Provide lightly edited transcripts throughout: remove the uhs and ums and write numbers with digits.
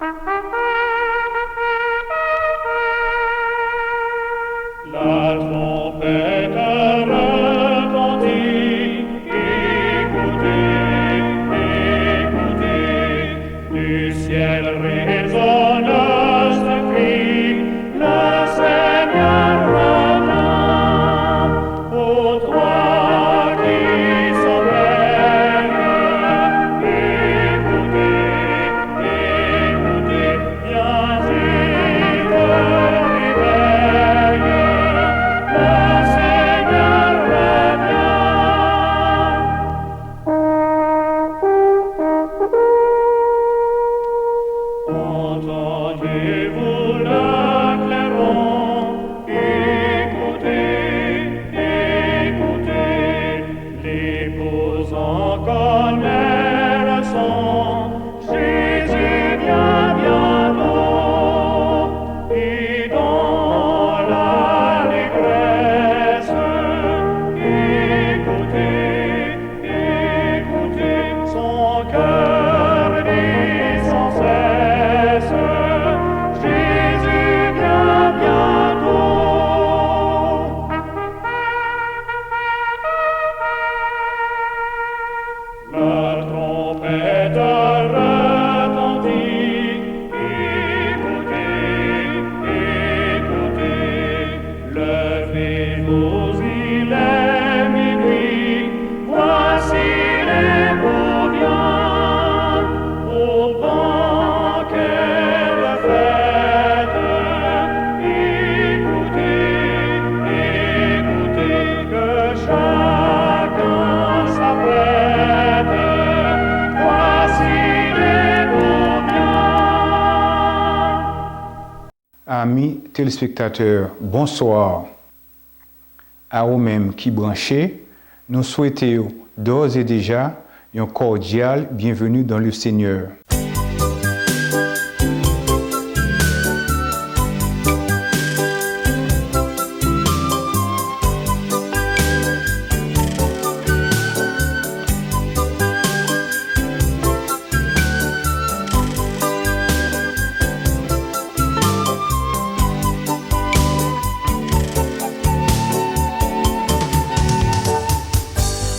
La trompette retentit, écoutez, écoutez, du ciel résonne ce cri, le Seigneur revient, ô toi qui sommeilles, écoutez, écoutez, viens et te réveille. Le Seigneur revient. Entendez-vous le clairon? Écoutez, écoutez, l'épouse en colère son. Jésus vient bientôt, et dans l'allégresse, écoutez, écoutez, son cœur dit sans cesse, Jésus vient bientôt. La trompette retentit, écoutez, écoutez, levez-vous, il est minuit, voici les beaux viens, au banquet de fête, écoutez, écoutez, que chacun s'apprête, voici les beaux biens. Amis téléspectateurs, bonsoir. À vous-même qui branchez, nous souhaitons d'ores et déjà un cordial bienvenue dans le Seigneur.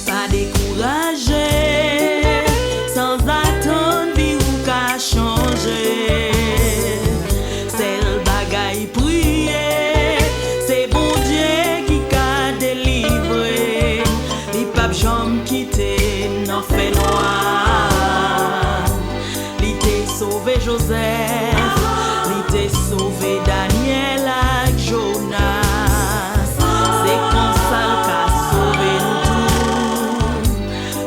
Pas découragé, sans attendre, vie ou qu'à changer. C'est le bagaille prier, c'est bon Dieu qui qu'a délivré. Les papes jamais quitté, n'en fait noir. Il t'a sauvé Joseph, il t'a sauvé Daniel avec Jonas. C'est comme ça qu'a sauvé nous tous.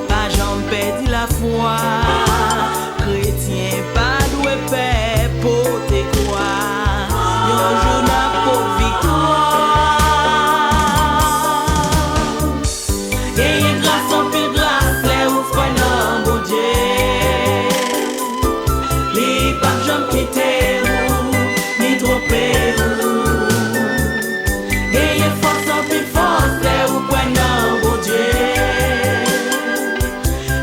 Pas jamais perdu la foi. Chrétien pas doué paix pour te croire. Yon jour n'a pas victoire. Gagne grâce en pile grâce, les ou frenant bon Dieu. Les papes jamais quitté ou, ni trompé ou. Gagne force en pile force, les ou prenant bon Dieu.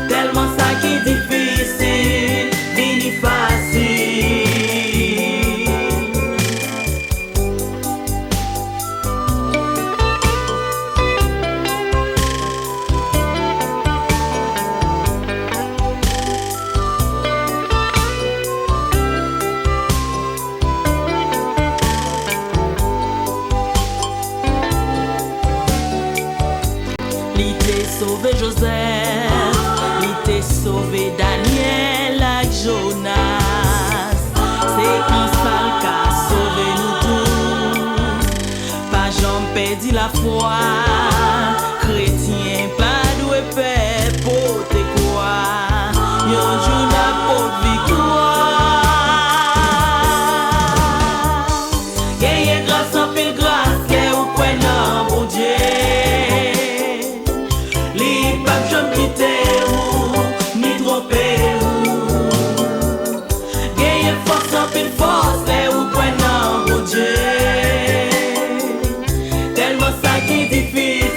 Tellement ça qui est difficile, vini facile. Il t'a sauvé Joseph, il t'a sauvé Daniel avec Jonas. C'est un sale qu'a sauvé nous tous. Pas jamais perdu la foi. Chrétien pas doué paix pour te croire. Yon jour n'a pas victoire. Gagne grâce en pile grâce, que ou prenant bon Dieu. Les papes jamais quitté ou, ni trompé ou. Gagne force en pile force, les ou prenant bon Dieu. Tellement ça qui est difficile.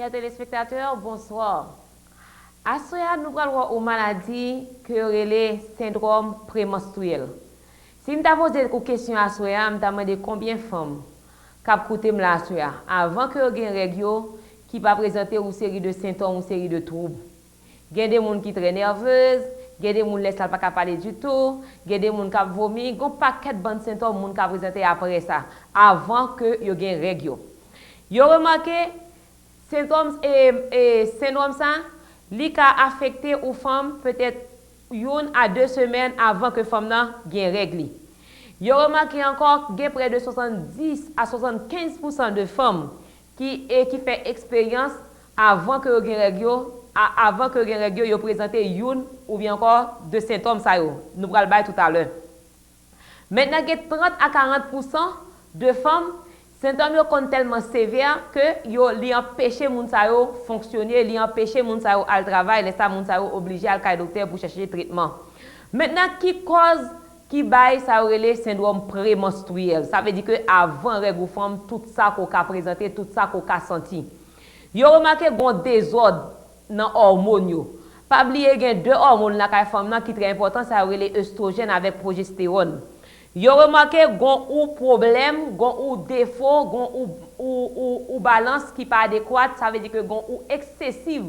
Chers téléspectateurs, bonsoir. À ce moment, nous parlons de maladie que le syndrome prémenstruel. Si je pose une question à ce moment, je demande combien de femmes qui ont écouté la avant que vous ayez une règle qui va présenter une série de symptômes, une série de troubles. Il y a des gens qui sont très nerveuses, il y a des gens qui ne laissent pas parler du tout, il y a des gens qui vomissent, il y a un paquet de bons symptômes qui sont présentés après ça, avant que vous ayez une règle. Vous avez remarqué symptômes et syndrome ça, li ka affecté aux femmes peut-être 1 à 2 semaines avant que femme nan gen règle. Yo remarqué encore gen près de 70 à 75% de femmes qui fait expérience avant que gen règle yo présenté 1 ou bien encore 2 symptômes ça yo. Nous pral bay tout à l'heure. Maintenant gen 30 à 40% de femmes symptômes sont tellement sévères que li empêcher moun sa yo fonctionner, li empêcher moun sa yo al travail, laisse moun sa yo obligé al kay docteur pour chercher traitement. Maintenant qui cause qui bail ça relé syndrome prémenstruel. Ça veut dire que avant règle femme tout ça qu'on ka présenter, tout ça qu'on ka senti. Yo remarqué gon désordre dans hormones yo. Pas oublier gen 2 hormones la kay femme qui très important, ça relé œstrogène avec progestérone. Yo remarqué gon ou problème, gon ou défaut, gon ou balance qui pas adéquate, ça veut dire que gon ou excessive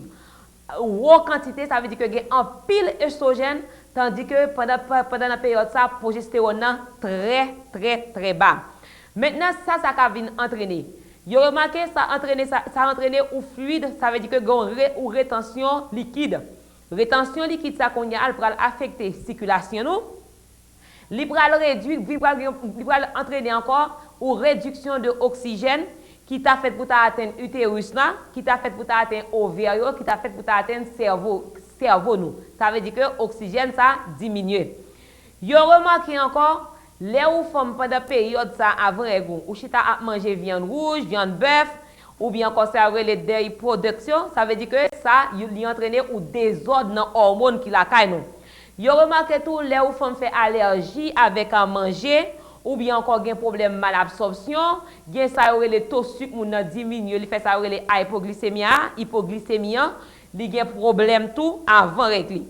ou quantité, ça veut dire que gen en pile œstrogène tandis que pendant la période ça progestérone très bas. Maintenant ça va venir entraîner. Yo remarqué ça entraîner ou fluide, ça veut dire que gon ou rétention liquide. Rétention liquide ça qu'on y a pour affecter circulation nous. Li pral réduire, li pral entraîner encore ou réduction de oxygène qui t'a fait pour atteindre utérus là, qui t'a fait pour atteindre ovaire, qui t'a fait pour atteindre cerveau nous. Ça veut dire que oxygène ça diminue. Yo remarqué encore les ou femme pendant période ça avant règle ou chita a manger viande rouge, viande bœuf ou bien conserver les dairy production, ça veut dire que ça lui entraîner ou désordre dans hormones qui la caille nous. Yo remarqué tout les ou femme fait allergie avec à manger ou bien encore gen problème malabsorption, gen ça les taux sucre moun diminue, li fait ça les hypoglycémie, li gen problème tout avant règle.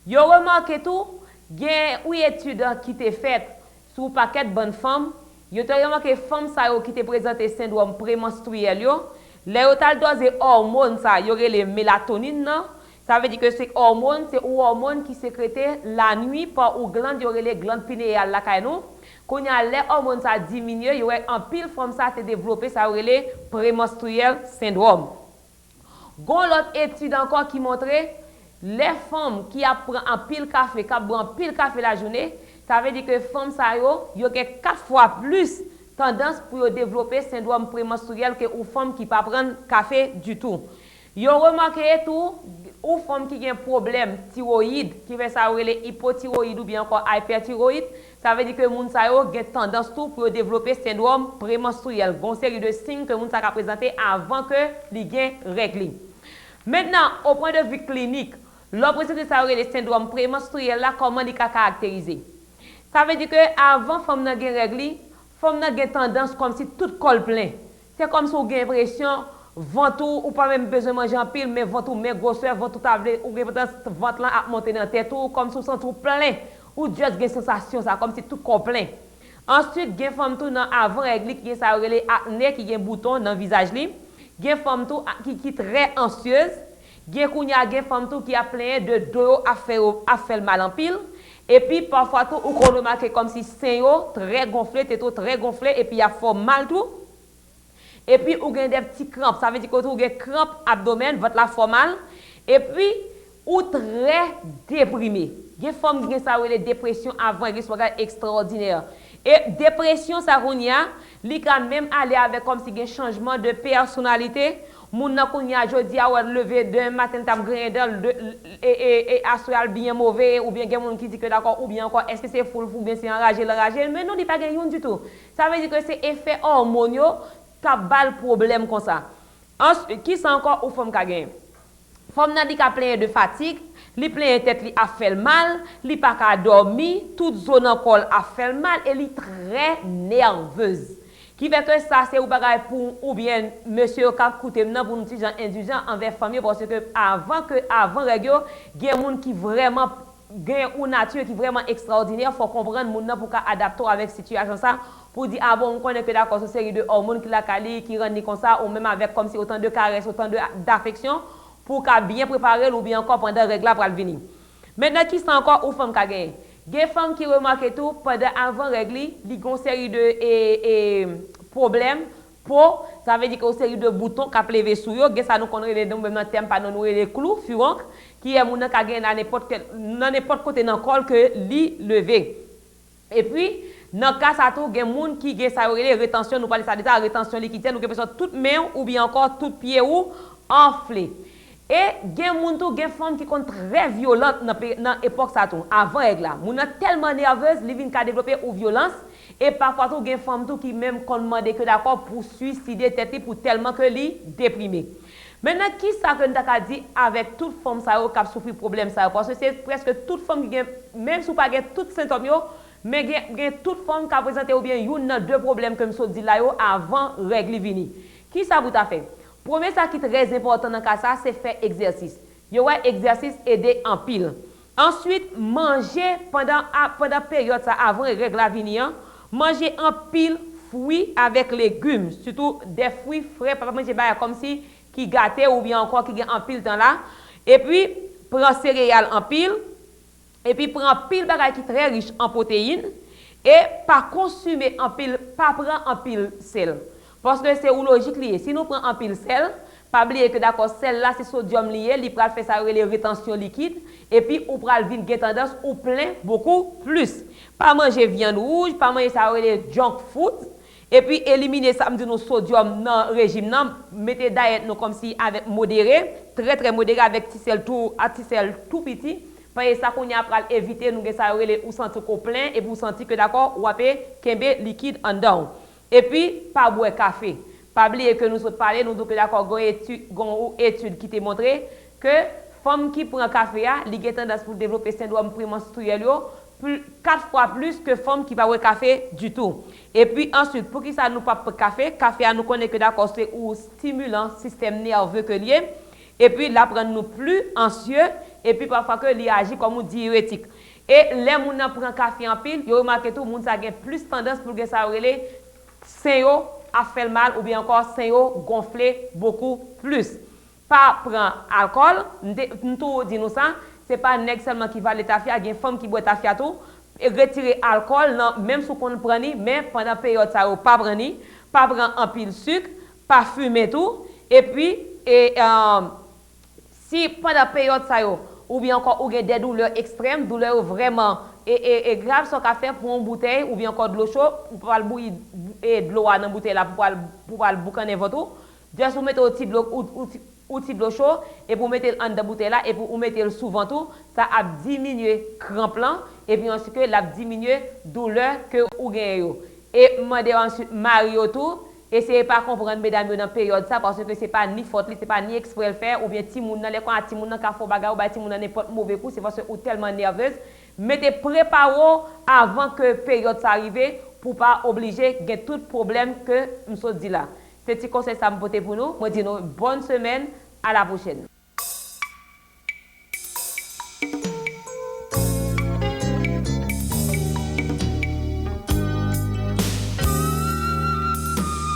Yo remarqué tout gen ou étude qui t'est faite sur paquet bonne femme, yo te remarqué femme ça qui te présenté syndrome prémenstruel yo, les total dose hormone ça yo les mélatonine non. Ça veut dire que c'est hormone qui sécrété la nuit par ou glande les glandes pinéales la kainou. Quand y a les hormones ça diminue, y aurait en pile forme ça te développer ça les prémenstruel syndrome. Gon l'autre étude encore qui montrait les femmes qui prend en pile café, qui boit en pile café la journée, ça veut dire que femmes ça yo 4 fois plus tendance pour développer syndrome prémenstruel que ou femmes qui pas prendre café du tout. Yo remarqué tout ou femme qui a un problème thyroïde qui fait ça les hypothyroïde ou bien encore hyperthyroïde, ça veut dire que moun sa yo a tendance tout pour développer syndrome prémenstruel. Une série de signes que moun sa ka présenter avant que li gen règle. Maintenant, au point de vue clinique, l'oppression de ça les syndrome prémenstruel là comment li ka caractériser? Ça veut dire que avant femme nan gen règle, femme nan gen tendance comme si tout col plein. C'est comme si on a l'impression ventre ou pas même besoin de manger en pile mais ventre mais grosseur ventre table ou ventre là à monter dans tête ou comme si on sent tout plein ou juste une sensation ça comme si tout complet. Ensuite gen femme tout dans avant règle qui ça relé acné qui gen bouton dans visage li, gen femme tout qui très anxieuse, gen kounya gen femme tout qui a plein de dos à faire mal en pile et puis parfois tout ou qu'on remarque comme si sein yo très gonflé, tête très gonflé et puis il y a fort mal tout. Et puis, ou gen des petits crampes, ça veut dire que ou gen crampes abdomen, votre la formale. Et puis, ou très déprimé. Gen femme gen ça les dépression avant, gen soit extraordinaire. Et dépression ça rounia, li kan même aller avec comme si gen changement de personnalité. Moun nan kounya jodi a lever d'un matin tam grindel et assoyal bien mauvais ou bien gen moun qui dit que d'accord ou bien encore est-ce que c'est full ou bien c'est enragé mais non, il pas gen yon du tout. Ça veut dire que c'est effet hormonaux ka bal problème comme ça. Ensuite, qui sont encore aux femmes qui gagne? Femme nan di ka plein de fatigue, li plein tête li a fait mal, li pas ka dormi, toute zone en col a fait mal et li très nerveuse. Qui fait que ça c'est ou bagay pour ou bien monsieur k'ap koute maintenant pour nous petit gens indulgents envers famille parce que avant règle il y a monde qui vraiment gagne une nature qui vraiment extraordinaire, faut comprendre moun nan pour adapter avec situation ça pour dire ah bon on connaît que d'accord c'est série de hormones qui la cali qui rend comme ça ou même avec comme si autant de caresses, autant d'affection pour qu'a bien préparer ou bien encore pendant règle là pour venir. Maintenant qui c'est encore ou femme qu'a gagné. Des femmes qui remarquent tout pendant avant règle, li gon série de problèmes pour ça veut dire que série de boutons qu'a levé sou yo, ça nous connaît les même thème pas nous les clous furon qui est moun ka gagné dans n'importe côté dans col que li levé. Et puis dans cas ça tout gen moun qui gen ça rétention nous parler ça déjà rétention liquide nous que personne toute main ou bien encore tout pied ou enflé. Et gen moun tout gen femme qui sont très violente dans époque ça tout avant règle là moun tellement nerveuse li vinn ka développer ou violence et parfois tout gen femme tout qui même kon demander que d'accord pour suicider tête pour tellement que li déprimé. Maintenant qui ça que nous t'a dit avec toute femme ça qui a souffert problème ça parce que c'est presque toute femme qui même si pas gen tout symptômes yo mais gen toute femme qui a présenté ou bien une deux problèmes comme ça dit là yo avant règle vini. Qui ça vous t'a fait? Premier ça qui est très important dans cas ça c'est faire exercice. Yo ouais exercice aider en pile. Ensuite manger pendant période ça avant règle la vini manger en pile fruits avec légumes, surtout des fruits frais pas manger comme si qui gâté ou bien encore qui gagne en pile temps là et puis prend céréales en pile et puis prend pile bagay qui très riche en protéines et pas consommer en pile pas prendre en pile sel parce que c'est logique lié si nous prend en pile sel pas oublier que d'accord sel là c'est sodium lié il pral faire ça les rétention liquide et puis ou pral vinn gen tendance ou plein beaucoup plus pas manger viande rouge pas manger ça les junk food et puis éliminer ça me dit nos sodium dans régime nan mettez diète nous comme si avec modéré très modéré avec petit sel tout petit parce ça qu'on y a pral éviter nous ça ou sentir qu'on plein et pour sentir que d'accord ou après kembe liquide en dedans et puis pas boire café pas oublier que nous autres parler nous donc d'accord gon étude qui te montré que femme qui prend café a li gen tendance pour développer syndrome prémenstruel 4 fois plus que femme qui pas boire café du tout. Et puis ensuite pour qui ça nous pas café à nous connaît que d'accord c'est ou stimulant système nerveux que lié et puis là prend nous plus anxieux et puis parfois que li agit comme un diurétique. Et les moun nan prend café en pile, yo remarqué tout moun ça gen plus tendance pour que ça relé sein yo a fait mal ou bien encore sein yo gonfler beaucoup plus. Pas prend alcool, nous dit nous ça c'est pas nèg seulement qui va le tafia, il y a une femme qui boit tafia tout et retirer alcool même si on prend mais pendant période ça pas prendre en pile sucre, pas fumer tout et puis si pendant période ça ou bien encore ou des douleurs extrêmes, douleurs vraiment et grave ça qu'a fait pour une bouteille ou bien encore de l'eau chaude pour pas le bouillir et de l'eau dans bouteille là pour pas le boucaner votre juste mettre au type outil de l'eau chaude et pour mettre en dans bouteille là et pour mettre souvent tout ça a diminué cramplant et puis ensuite que la diminué douleur que ou gagne et demander ensuite Mario tout essayez pas comprendre mesdames dans période ça parce que c'est pas ni faute c'est pas ni exprès le faire ou bien ti moun nan les quand ti moun nan ka fò bagarre ou ba ti moun nan n'importe mauvais coup c'est parce que ou tellement nerveuse mettez préparez avant que période ça arrive pour pas obliger gain tout problème que m'so dit là. C'est petit conseil ça me porter pour nous. Moi dis nous bonne semaine, à la prochaine.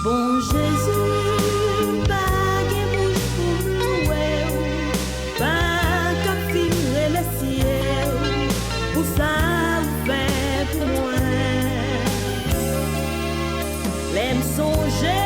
Bon Jésus, pas de bouche pour nous, pas qu'à filmer le ciel, pour ça fait pour moi. L'aime songer.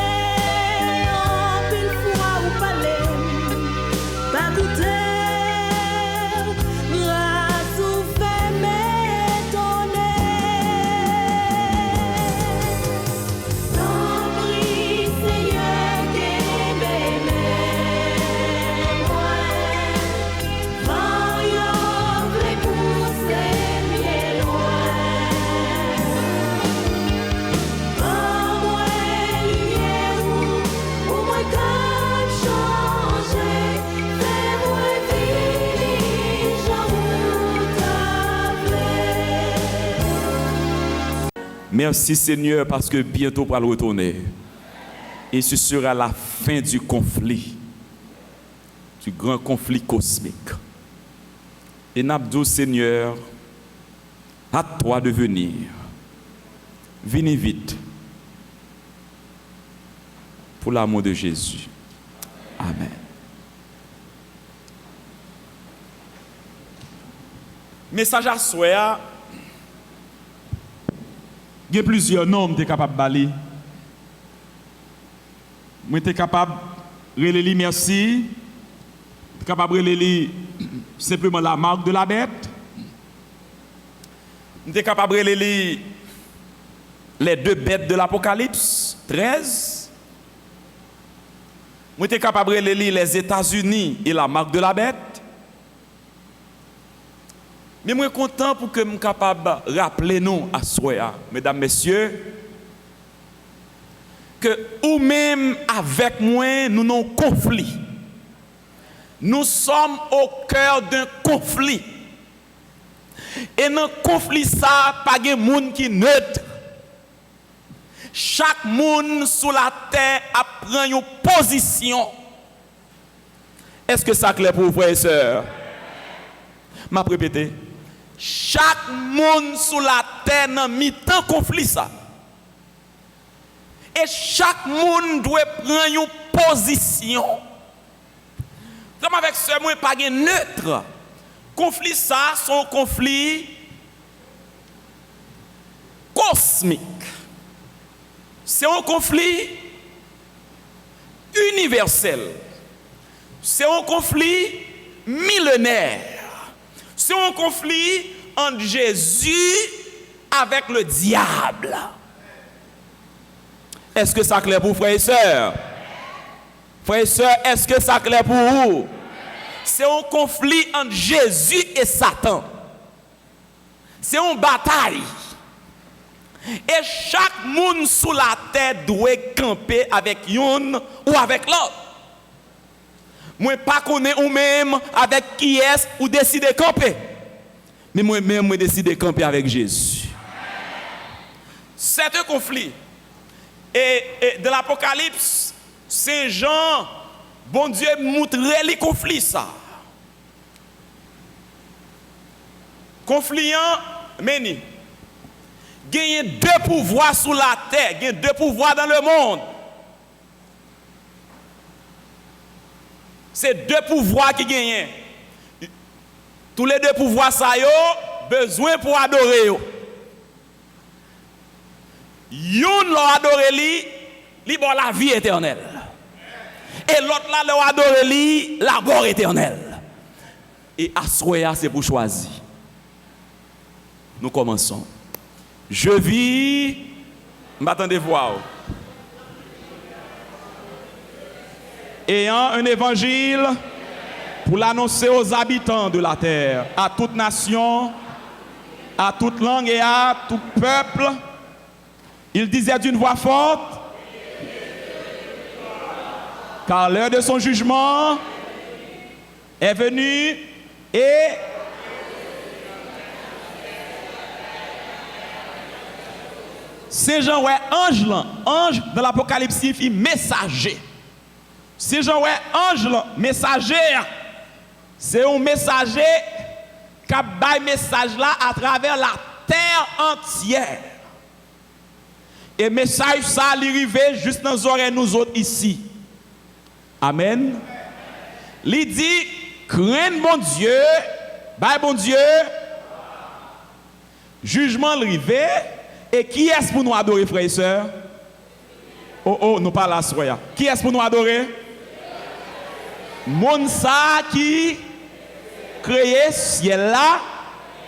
Merci Seigneur parce que bientôt pour le retourner. Et ce sera la fin du conflit, du grand conflit cosmique. Et n'abdou Seigneur, à toi de venir. Venez vite. Pour l'amour de Jésus. Amen. Message à soi, il y a plusieurs noms que tu es capable de balayer. Moi, tu es capable de relayer merci. Tu es capable de relayer simplement la marque de la bête. Tu es capable de relayer les deux bêtes de l'Apocalypse 13. Moi, tu es capable de relayer les États-Unis et la marque de la bête. Mais moi, je suis content pour que je sois capable de rappeler nous à soi, mesdames, messieurs, que ou même avec moi, nous avons un conflit. Nous sommes au cœur d'un conflit. Et dans le conflit, ça, pas de monde qui est neutre. Chaque monde sous la terre prend une position. Est-ce que ça est clair pour vous, frères et sœurs? Je vais répéter. Chaque monde sous la terre n'a mis tant conflit ça. Et chaque monde doit prendre une position. Comme avec ce mot, pas de neutre. Conflit ça, son conflit cosmique. C'est un conflit universel. C'est un conflit millénaire. C'est un conflit entre Jésus avec le diable. Est-ce que ça clair pour vous, frères et sœurs? Frères et sœurs, est-ce que ça clair pour vous? C'est un conflit entre Jésus et Satan. C'est une bataille. Et chaque monde sous la terre doit camper avec une ou avec l'autre. Moi, pas connais ou même avec qui est ou décider de camper. Mais moi-même, je décide de camper avec Jésus. C'est un conflit. Et dans l'Apocalypse, Saint Jean, bon Dieu, montrait les conflits, ça. Conflit, meni. Il y a deux pouvoirs sur la terre, il y a deux pouvoirs dans le monde. C'est deux pouvoirs qui gagnent. Tous les deux pouvoirs, ça y a besoin pour adorer. Yon l'a adoré li bon la vie éternelle. Et l'autre là l'a adoré li la mort éternelle. Et Assoya c'est pour choisir. Nous commençons. Je vis, m'attendez voir. Ayant un évangile pour l'annoncer aux habitants de la terre, à toute nation, à toute langue et à tout peuple. Il disait d'une voix forte, car l'heure de son jugement est venue et Saint Jean ouais ange là, ange dans l'Apocalypse signifie messager. Saint Jean ouais ange là, messager. C'est un messager qui a bail message là à travers la terre entière. Et message ça arrivé juste dans les oreilles nous autres ici. Amen. Il dit crains bon Dieu, bye bon Dieu. Jugement arrivé. Et qui est-ce pour nous adorer, frères et sœurs? Oh, nous parlons à soi. Qui est-ce pour nous adorer? Mon ça qui créé ciel là,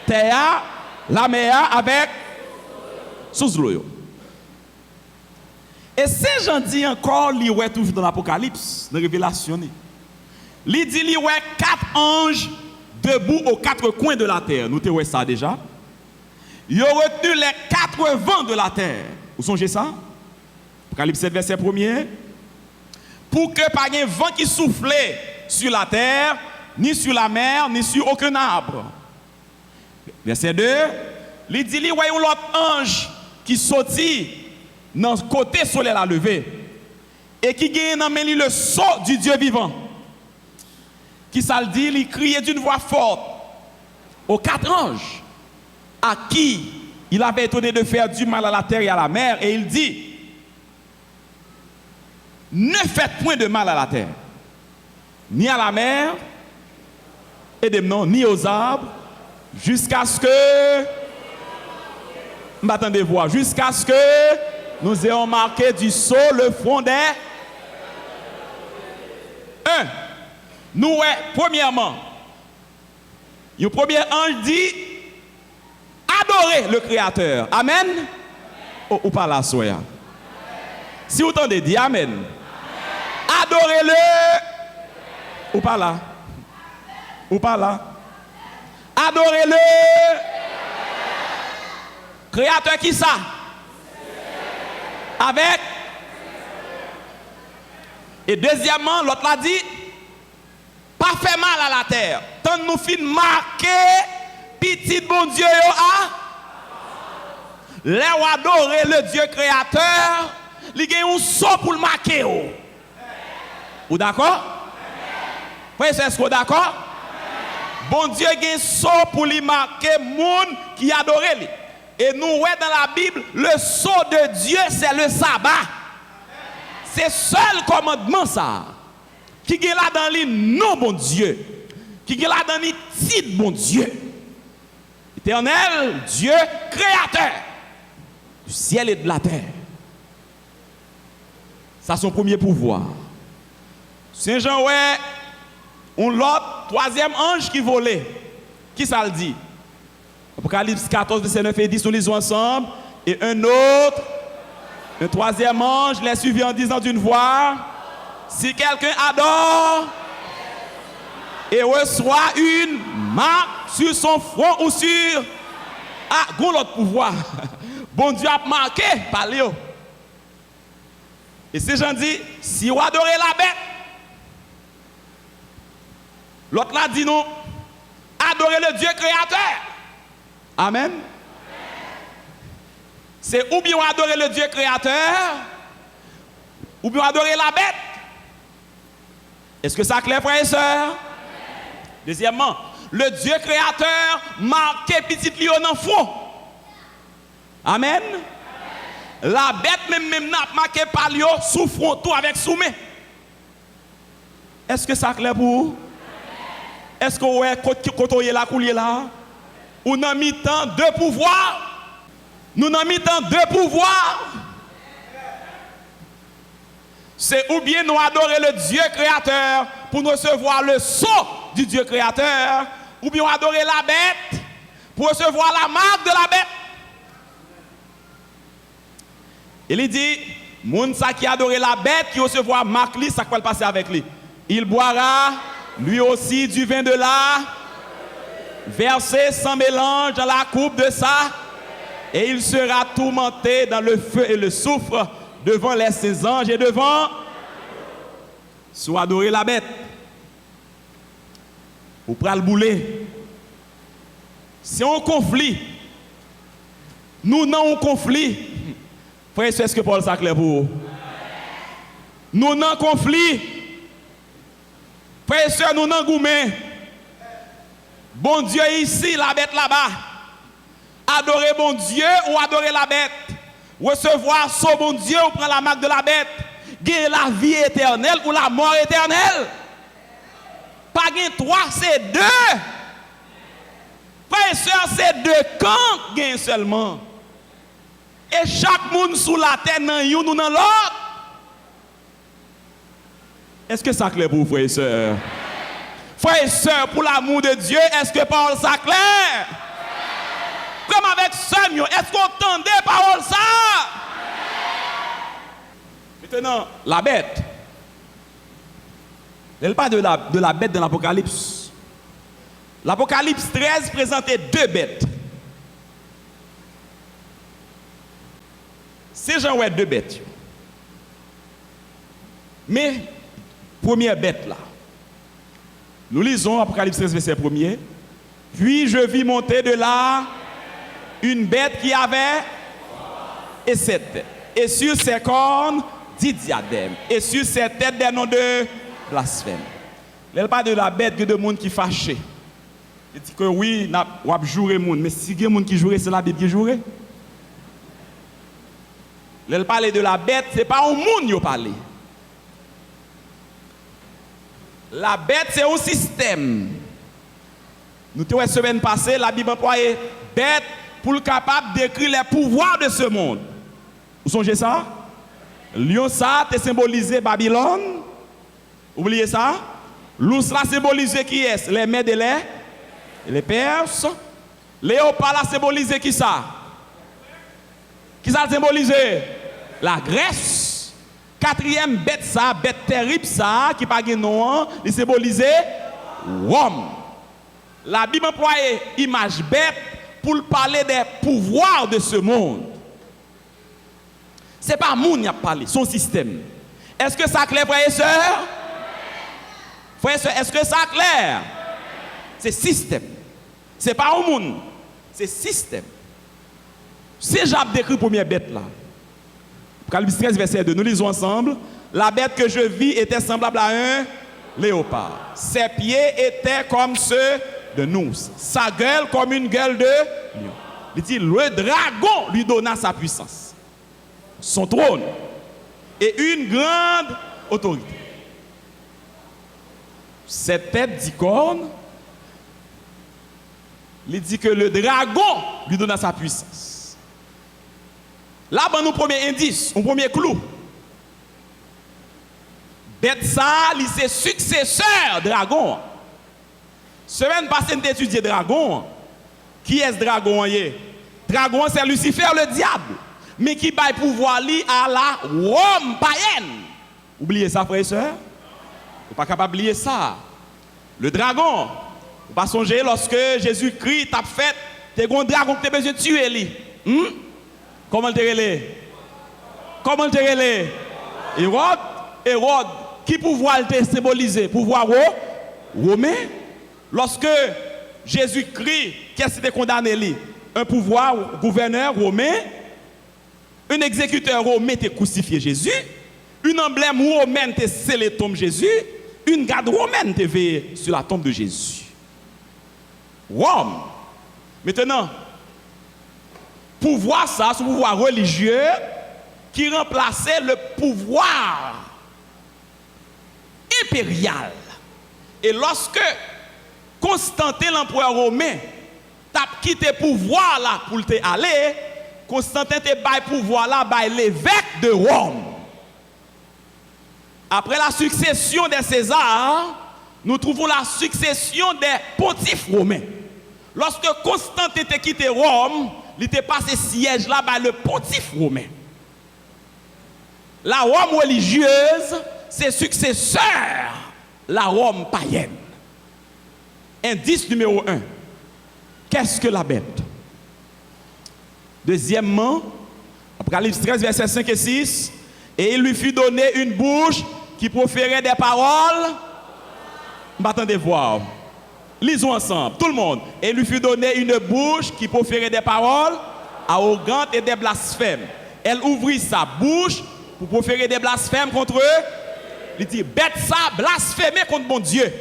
terre, la mer avec sous l'eau. Et Saint Jean dit encore, il est toujours dans l'Apocalypse, dans la Révélation. Il dit, il y a 4 anges debout aux 4 coins de la terre. Nous avons ça déjà. Il a retenu les 4 vents de la terre. Vous songez ça? Apocalypse 7, verset 1er. Pour que pas un vent qui soufflait sur la terre, ni sur la mer, ni sur aucun arbre. Verset 2. Il dit, il y a un autre ange qui sortit dans le côté soleil à lever et qui gagne dans main le sceau du Dieu vivant. Qui ça le dit, il criait d'une voix forte aux 4 anges à qui il avait étonné de faire du mal à la terre et à la mer, et il dit: ne faites point de mal à la terre, ni à la mer, et ni aux arbres, jusqu'à ce que, m'attendez voir, jusqu'à ce que nous ayons marqué du sceau le front des. Nous, premièrement, le premier ange dit: adorez le Créateur. Amen. Ou pas là, soya. Si vous entendez, dit Amen. Adorez-le. Ou pas là. Ou pas là. Adorez-le. Créateur qui ça? Avec. Et deuxièmement, l'autre l'a dit: pas fait mal à la terre. Tant nous fin marquer petit bon Dieu a. Là où adorer le Dieu créateur, il y a un saut pour le marquer. Ou d'accord? Frère, est-ce que vous d'accord? Bon Dieu a un saut pour lui marquer monde qui adore lui. Et nous voyons dans la Bible, le saut de Dieu, c'est le sabbat. C'est seul commandement ça. Qui est là dans les non bon Dieu. Qui est là dans les titres bon Dieu. Éternel, Dieu créateur du ciel et de la terre. Ça, son premier pouvoir. Saint Jean, ouais, on l'autre, troisième ange qui volait. Qui ça le dit? Apocalypse 14, verset 9 et 10, nous lisons ensemble. Et un autre, un troisième ange, les suivi en disant d'une voix: si quelqu'un adore et reçoit une marque sur son front ou sur... Ah, gon l'autre pouvoir. Bon Dieu a marqué par Léo. Et ces gens disent: si vous adorez la bête, l'autre là dit non, adorez le Dieu créateur. Amen. C'est ou bien adorer le Dieu créateur, ou bien adorer la bête. Est-ce que ça clair, frères et sœurs? Deuxièmement, le Dieu créateur marqué petit lion dans le front. Amen. La bête même n'a marqué par lion sous front, tout avec soumet. Est-ce que ça clair pour vous? Est-ce que vous avez côté la coulier là? Ou nous mi-temps deux pouvoirs? Nous n'avons mi-temps deux pouvoirs. C'est ou bien nous adorer le Dieu créateur pour nous recevoir le sceau du Dieu créateur, ou bien adorer la bête pour recevoir la marque de la bête. Il dit: moun sa qui adore la bête, qui recevra la marque, ça va passer avec lui. Il boira lui aussi du vin de la versé sans mélange dans la coupe de ça, et il sera tourmenté dans le feu et le soufre devant les saints anges et devant, soit adorer la bête, ou pral bouler. C'est un conflit. Nous n'avons un conflit. Frère, est-ce que Paul s'acclare pour vous? Nous n'avons un conflit. Frère et soeur, nous n'avons gourmet. Bon Dieu ici, la bête là-bas. Adorer bon Dieu ou adorer la bête. Recevoir son bon Dieu ou prendre la marque de la bête. Gagner la vie éternelle ou la mort éternelle. Pas gagner trois, c'est deux. Frère et soeur, c'est deux camps gagne seulement. Et chaque monde sous la terre dans une ou dans l'autre. Est-ce que ça clair pour vous, frère et soeur? Frère et soeur, pour l'amour de Dieu, est-ce que parole ça clair? Comme avec Samuel, est-ce qu'on entendait parole ça? Maintenant, la bête. Elle parle de la bête dans l'Apocalypse. L'Apocalypse 13 présentait deux bêtes. Ces gens ont deux bêtes. Mais, première bête là. Nous lisons Apocalypse 13, verset 1er. Puis je vis monter de là une bête qui avait et ses têtes. Et sur ses cornes, 10 diadèmes. Et sur ses têtes, des noms de blasphème. Il ne parle pas de la bête que de monde qui fâché. Il dit que oui, on va jouer monde. Mais si il y a des gens qui jouent, c'est la Bible qui joue. Il parle de la bête, ce n'est pas un monde qui parle. La bête, c'est un système. Nous avons la semaine passée, la Bible employait bête pour le capable de décrire les pouvoirs de ce monde. Vous songez ça? Lion, ça, c'est symbolisé Babylone. Oubliez ça? L'ours, là, symbolisé qui est? Les Mèdes et les Perses. Léopard, là, symbolisé qui ça? Qui ça symbolisé? La Grèce. Quatrième bête, ça, bête terrible, ça, qui pas de nom, il symbolisé Rome. La Bible employait image bête pour parler des pouvoirs de ce monde. Ce n'est pas monde qui a parlé, son système. Est-ce que ça clair, frères et sœurs? Frères et sœurs, est-ce que ça clair? C'est système. Ce n'est pas un monde, c'est système. Si j'ai décrit la première bête là, Apocalypse 13, verset 2, nous lisons ensemble. La bête que je vis était semblable à un léopard. Ses pieds étaient comme ceux de nous. Sa gueule comme une gueule de lion. Il dit, le dragon lui donna sa puissance, son trône et une grande autorité. Cette tête d'icône, il dit que le dragon lui donna sa puissance. Là, ben, nous premier indice, un premier clou. Bête ça, c'est successeur dragon. Semaine passée, nous étudié dragon. Qui est ce dragon? Dragon, c'est Lucifer, le diable. Mais qui baille pouvoir à la Rome païenne. Oubliez ça, frères et sœurs. Vous n'êtes pas capable d'oublier ça. Le dragon. Vous pas songer lorsque Jésus-Christ t'a fait, t'es un dragon que tu as besoin de tuer lui. Comment le relais? Comment le relais? Hérode, qui pouvoir le symboliser? Pouvoir romain? Lorsque Jésus-Christ, qu'est-ce qui était condamné lui? Un pouvoir gouverneur romain, un exécuteur romain t'a crucifié Jésus, une emblème romaine t'a scellé la tombe Jésus, une garde romaine t'a veillé sur la tombe de Jésus. Rome. Maintenant, pouvoir ça, ce pouvoir religieux qui remplaçait le pouvoir impérial. Et lorsque Constantin, l'empereur romain, t'a quitté le pouvoir là pour aller, Constantin t'a baillé pouvoir là par l'évêque de Rome. Après la succession des Césars, nous trouvons la succession des pontifes romains. Lorsque Constantin t'a quitté Rome, il était passé siège là par le pontife romain. La Rome religieuse, c'est successeur la Rome païenne. Indice numéro 1. Qu'est-ce que la bête? Deuxièmement, Apocalypse 13, versets 5 et 6. Et il lui fut donné une bouche qui proférait des paroles. M'attendez voir. Lisons ensemble, tout le monde. Et il lui fut donné une bouche qui proférait des paroles arrogantes et des blasphèmes. Elle ouvrit sa bouche pour proférer des blasphèmes contre eux. Il dit, bête ça, blasphémer contre mon Dieu.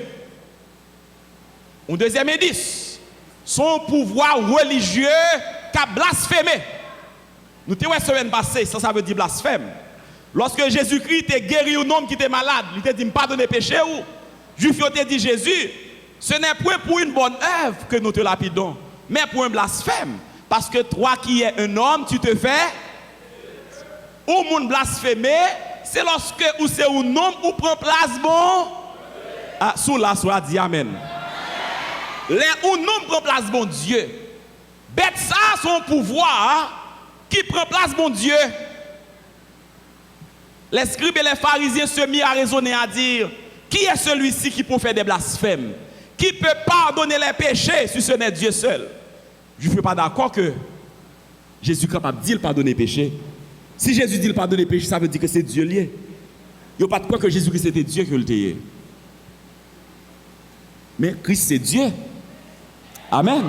Un deuxième indice, son pouvoir religieux qu'a blasphémé. Nous t'avons la semaine passée, ça veut dire blasphème. Lorsque Jésus-Christ t'a guéri un homme qui était malade, il t'a dit, pardonnez péché ou. Juif t'a dit, Jésus, ce n'est point pour une bonne œuvre que nous te lapidons, mais pour un blasphème. Parce que toi qui es un homme, tu te fais. Ou moun blasphémé, c'est lorsque ou c'est un homme ou prend place bon. Ah, sous la soit dit amen. Les ou homme prend place bon Dieu. Bête ça son pouvoir qui prend place bon Dieu. Les scribes et les pharisiens se mirent à raisonner, à dire, qui est celui-ci qui peut faire des blasphèmes? Qui peut pardonner les péchés si ce n'est Dieu seul? Je ne suis pas d'accord que Jésus est capable de dire pardonner les péchés. Si Jésus dit pardonner les péchés, ça veut dire que c'est Dieu lié. Il n'y a pas de quoi que Jésus-Christ était Dieu que le était. Mais Christ c'est Dieu. Amen.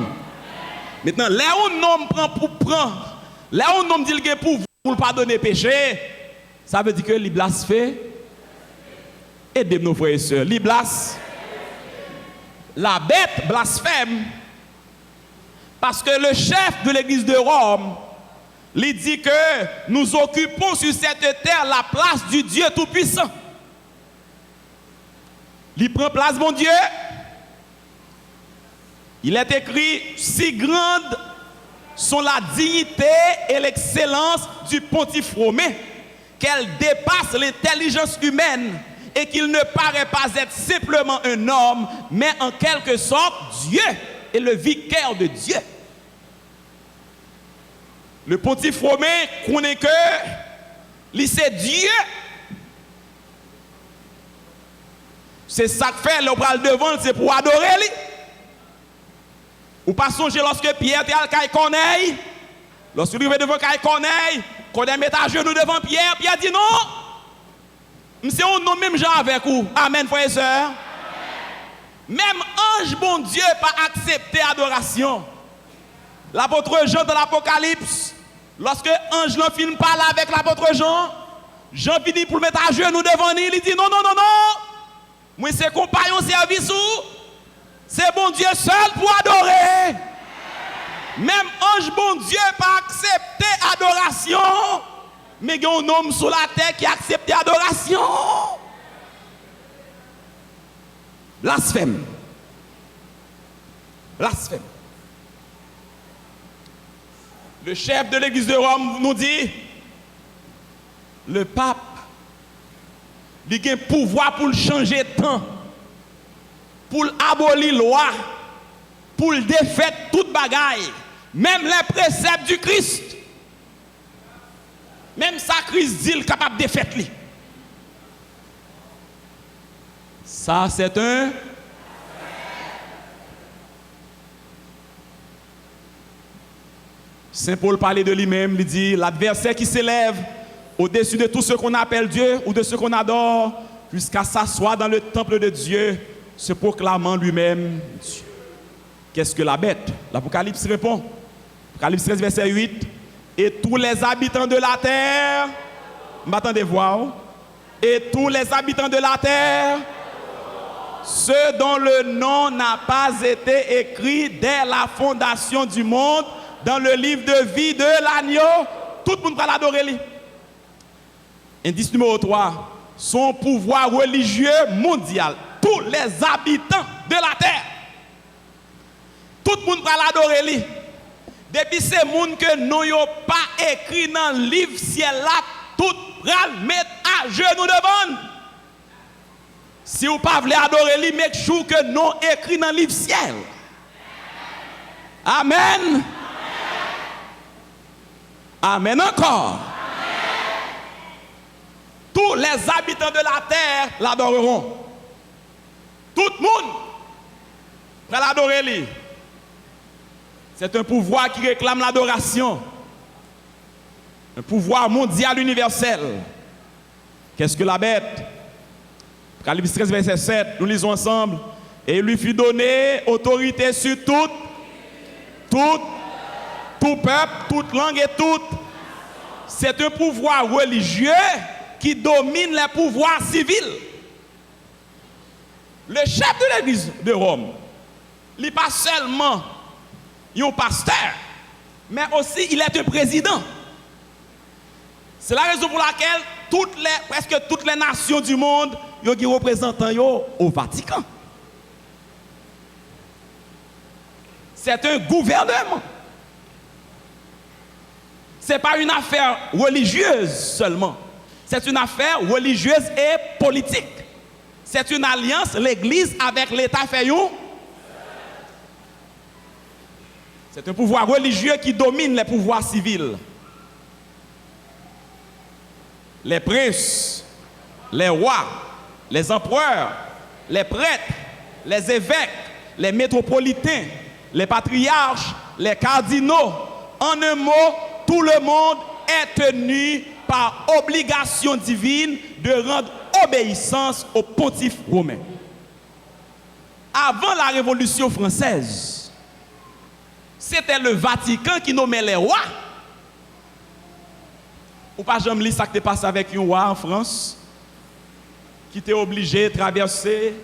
Maintenant, là où un homme prend pour prendre, là où un homme dit qu'il est pour pour pardonner péché, ça veut dire que les blasphème. Aidez-nous, nos frères et sœurs. La bête blasphème parce que le chef de l'église de Rome lui dit que nous occupons sur cette terre la place du Dieu Tout-Puissant. Il prend place, mon Dieu. Il est écrit, si grandes sont la dignité et l'excellence du pontife romain, qu'elle dépasse l'intelligence humaine et qu'il ne paraît pas être simplement un homme, mais en quelque sorte Dieu et le vicaire de Dieu. Le pontife romain connaît que lui c'est Dieu. C'est ça que fait le bras devant, c'est pour adorer lui. Ou pas songer lorsque Pierre était à Caille Corneille, lorsque il est devant Caille Corneille, Corneille met à genoux devant Pierre, Pierre dit non. C'est un nom même Jean avec vous. Amen, frères et sœurs. Même ange, bon Dieu, pas accepté adoration. L'apôtre Jean dans l'Apocalypse, lorsque ange ne finit pas là avec l'apôtre Jean, Jean finit pour le mettre à genoux devant lui, il dit non, non, non, non. Moi, c'est compagnon service ou c'est bon Dieu seul pour adorer. Même ange, bon Dieu, pas accepté adoration. Mais il y a un homme sur la terre qui accepte l'adoration. Blasphème. Blasphème. Le chef de l'église de Rome nous dit, le pape, il a un pouvoir pour changer de temps, pour abolir la loi, pour défaire toute bagaille, même les préceptes du Christ. Même ça, Christ dit, il est capable de défaire. Ça, c'est un. Saint Paul parlait de lui-même, il dit, l'adversaire qui s'élève au-dessus de tout ce qu'on appelle Dieu ou de ce qu'on adore, jusqu'à s'asseoir dans le temple de Dieu, se proclamant lui-même Dieu. Qu'est-ce que la bête? L'Apocalypse répond. Apocalypse 13, verset 8. Et tous les habitants de la terre, m'attendez voir, et tous les habitants de la terre, ceux dont le nom n'a pas été écrit dès la fondation du monde, dans le livre de vie de l'agneau, tout le monde va l'adorer. Indice numéro 3, son pouvoir religieux mondial, tous les habitants de la terre, tout le monde va l'adorer. Depuis ces gens que nous n'avons pas écrit dans le livre ciel là, tout va mettre à genoux devant. Si vous ne pouvez pas adorer lui, make sure que nous écrit dans le livre ciel. Amen. Amen encore. Amen. Tous les habitants de la terre l'adoreront. Tout le monde va l'adorer lui. C'est un pouvoir qui réclame l'adoration. Un pouvoir mondial universel. Qu'est-ce que la bête? Apocalypse 13, verset 7, nous lisons ensemble. Et il lui fut donné autorité sur tout peuple, toute langue et toute. C'est un pouvoir religieux qui domine les pouvoirs civils. Le chef de l'église de Rome, il n'est pas seulement un pasteur, mais aussi il est un président. C'est la raison pour laquelle presque toutes les nations du monde ont des représentants au Vatican. C'est un gouvernement. Ce n'est pas une affaire religieuse seulement. C'est une affaire religieuse et politique. C'est une alliance, l'Église avec l'État fait. C'est un pouvoir religieux qui domine les pouvoirs civils. Les princes, les rois, les empereurs, les prêtres, les évêques, les métropolitains, les patriarches, les cardinaux. En un mot, tout le monde est tenu par obligation divine de rendre obéissance au pontife romain. Avant la Révolution française, c'était le Vatican qui nommait les rois. ou pas jamais lire ça qui passé avec un roi en France qui était obligé de traverser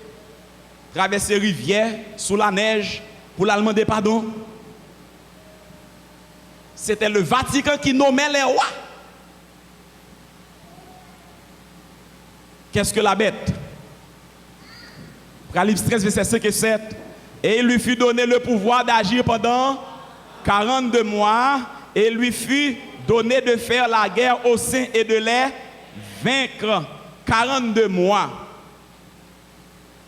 rivière sous la neige pour lui demander pardon. C'était le Vatican qui nommait les rois. Qu'est-ce que la bête? Apocalypse 13, verset 5 et 7. Et il lui fut donné le pouvoir d'agir pendant 42 mois, et il lui fut donné de faire la guerre aux saints et de les vaincre. 42 mois.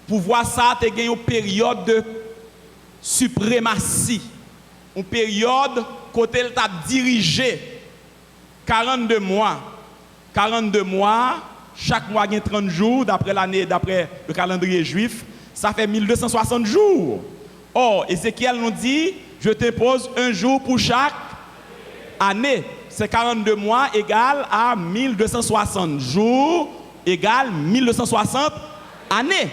Pouvoir ça, tu as une période de suprématie. Une période côté il t'a dirigé. 42 mois. 42 mois, chaque mois il y a 30 jours, d'après le calendrier juif, ça fait 1260 jours. Or, Ézéchiel nous dit, je t'impose un jour pour chaque année. C'est 42 mois égale à 1260 jours égale 1260 années.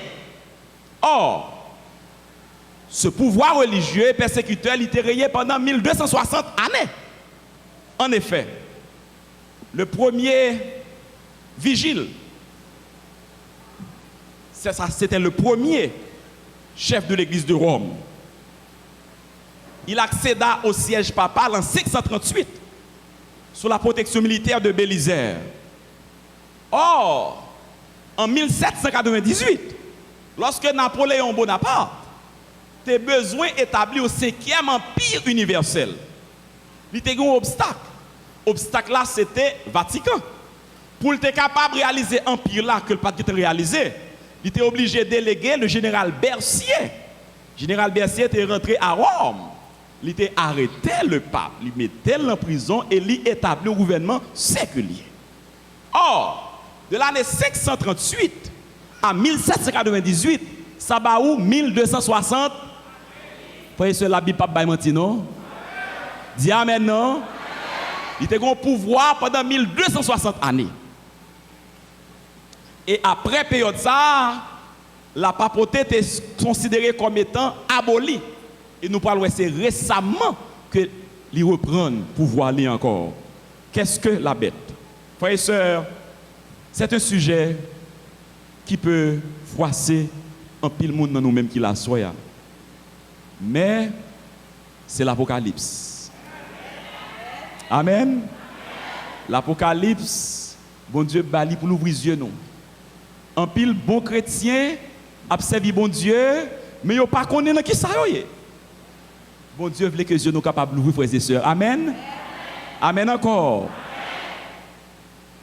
Or, ce pouvoir religieux et persécuteur, il était rayé pendant 1260 années. En effet, le premier vigile, c'était le premier chef de l'église de Rome. Il accéda au siège papal en 538 sous la protection militaire de Bélisaire. Or, en 1798, lorsque Napoléon Bonaparte a besoin d'établir au 5e empire universel, il y a eu un obstacle. L'obstacle là, c'était Vatican. Pour être capable de réaliser l'empire là que le pape a réalisé, il était obligé de déléguer le général Berthier. Le général Berthier était rentré à Rome. Il était arrêté le pape, il mettait en prison et il établit un gouvernement séculier. Or, de l'année 538 à 1798, ça va où 1260. Voyez ce la Bible pas menti non? Dis amen non? Il était au pouvoir pendant 1260 années. Et après période ça, la papauté était considérée comme étant abolie. Et nous parlons, c'est récemment que l'il reprend le pouvoir li encore. Qu'est-ce que la bête? Frères et sœurs, c'est un sujet qui peut froisser un pile monde dans nous-mêmes qui la soya. Mais c'est l'Apocalypse. Amen. L'Apocalypse, bon Dieu bali pour l'ouvrir les yeux nous. Un pile bon chrétien a servi bon Dieu, mais il pas connaît dans qui ça y est. Bon Dieu voulait que les yeux nous capables d'ouvrir, frères et sœurs. Amen. Amen encore.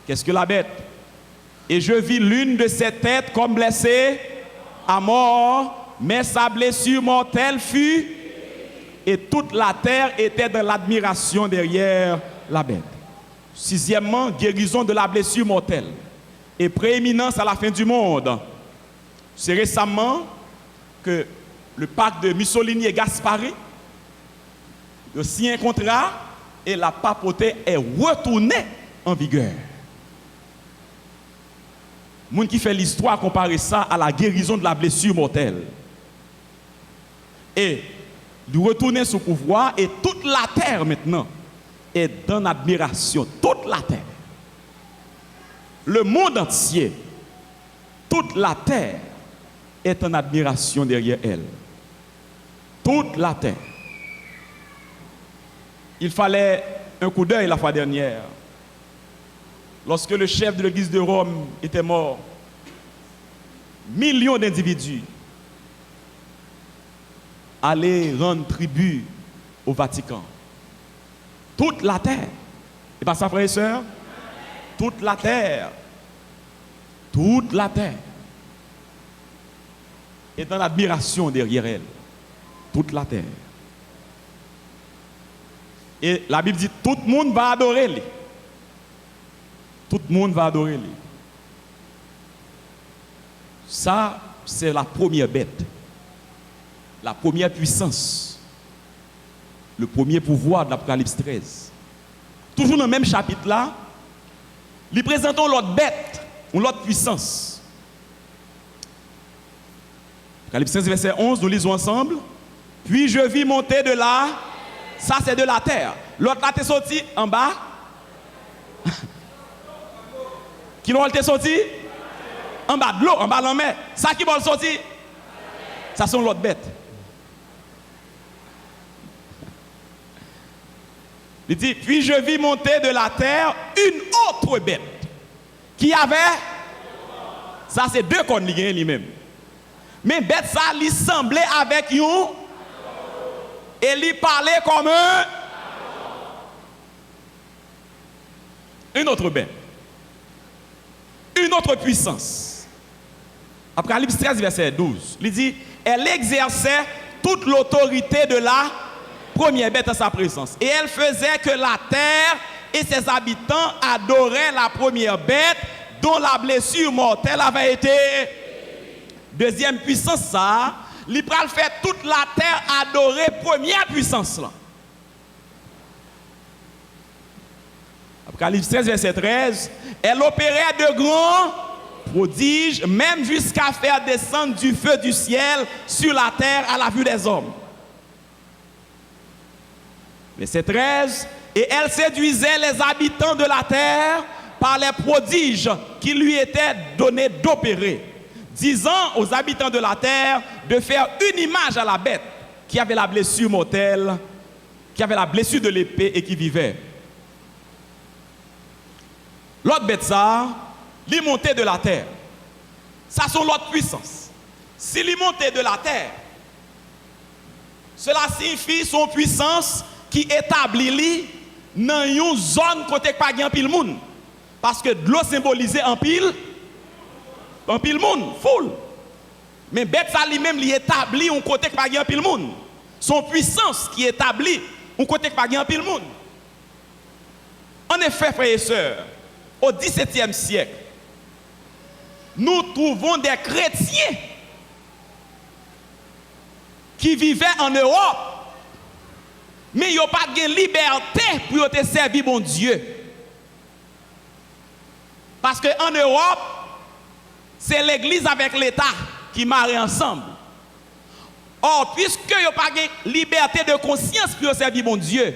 Qu'est-ce que la bête? Et je vis l'une de ses têtes comme blessée à mort, mais sa blessure mortelle fut, et toute la terre était dans l'admiration derrière la bête. Sixièmement, guérison de la blessure mortelle et prééminence à la fin du monde. C'est récemment que le pacte de Mussolini et Gaspari a signé un contrat et la papauté est retournée en vigueur. Moun qui fait l'histoire compare ça à la guérison de la blessure mortelle. Et de retourner sous pouvoir et toute la terre maintenant est dans l'admiration. Toute la terre. Le monde entier, toute la terre est en admiration derrière elle. Toute la terre. Il fallait un coup d'œil la fois dernière. Lorsque le chef de l'église de Rome était mort, millions d'individus allaient rendre tribut au Vatican. Toute la terre. Et pas ça, frères et sœurs? Toute la terre. Toute la terre est dans l'admiration derrière elle. Toute la terre. Et la Bible dit, tout le monde va adorer lui. Tout le monde va adorer lui. Ça, c'est la première bête. La première puissance. Le premier pouvoir de l'Apocalypse 13. Toujours dans le même chapitre là, lui présentons l'autre bête, ou l'autre puissance. Apocalypse 13, verset 11, nous lisons ensemble. Puis je vis monter de là, ça c'est de la terre. L'autre là t'es sorti en bas. Qui va le sorti? En bas de l'eau, en bas de la mer. Ça qui va le sortir? Ça sont l'autre bête. Il dit, puis je vis monter de la terre une autre bête qui avait, ça c'est deux cornes lui-même. Mais bête ça, lui semblait avec une et lui parlait comme une autre bête. Une autre puissance. Apocalypse 13, verset 12. Il dit, elle exerçait toute l'autorité de la première bête en sa présence. Et elle faisait que la terre et ses habitants adoraient la première bête dont la blessure mortelle avait été. Deuxième puissance, ça, il pral fait toute la terre adorer première puissance là. Apocalypse 13, verset 13. Elle opérait de grands prodiges, même jusqu'à faire descendre du feu du ciel sur la terre à la vue des hommes. Verset 13. Et elle séduisait les habitants de la terre par les prodiges qui lui étaient donnés d'opérer, disant aux habitants de la terre de faire une image à la bête qui avait la blessure mortelle, qui avait la blessure de l'épée et qui vivait. L'autre bête, ça, lui montait de la terre. Ça, c'est l'autre puissance. Si lui montait de la terre, cela signifie son puissance qui établit lui dans une zone côté pas de pile monde. Parce que de l'eau symbolisait en pile monde, full. Mais bête ça lui-même lui établit un côté pas de pile monde. Son puissance qui établit un côté pas de pile monde. En effet, frères et sœurs, au XVIIe siècle, nous trouvons des chrétiens qui vivaient en Europe, mais ils n'ont pas de liberté pour te servir bon Dieu. Parce qu'en Europe, c'est l'Église avec l'État qui marient ensemble. Or, puisque ils n'ont pas de liberté de conscience pour servir bon Dieu,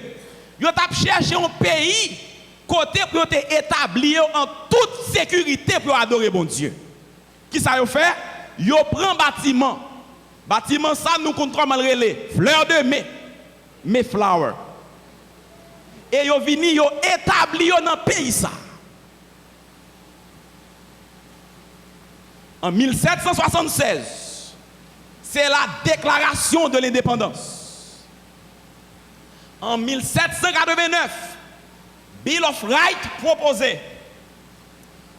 ils ont cherché un pays côté pour être établi en toute sécurité pour adorer bon Dieu. Qui ça yo fait? Yo prend bâtiment. Bâtiment ça nous contrôlons relais fleur de mai, Mayflower. Et yo vini yo établi dans le pays ça. En 1776, c'est la déclaration de l'indépendance. En 1789, Bill of Rights proposé.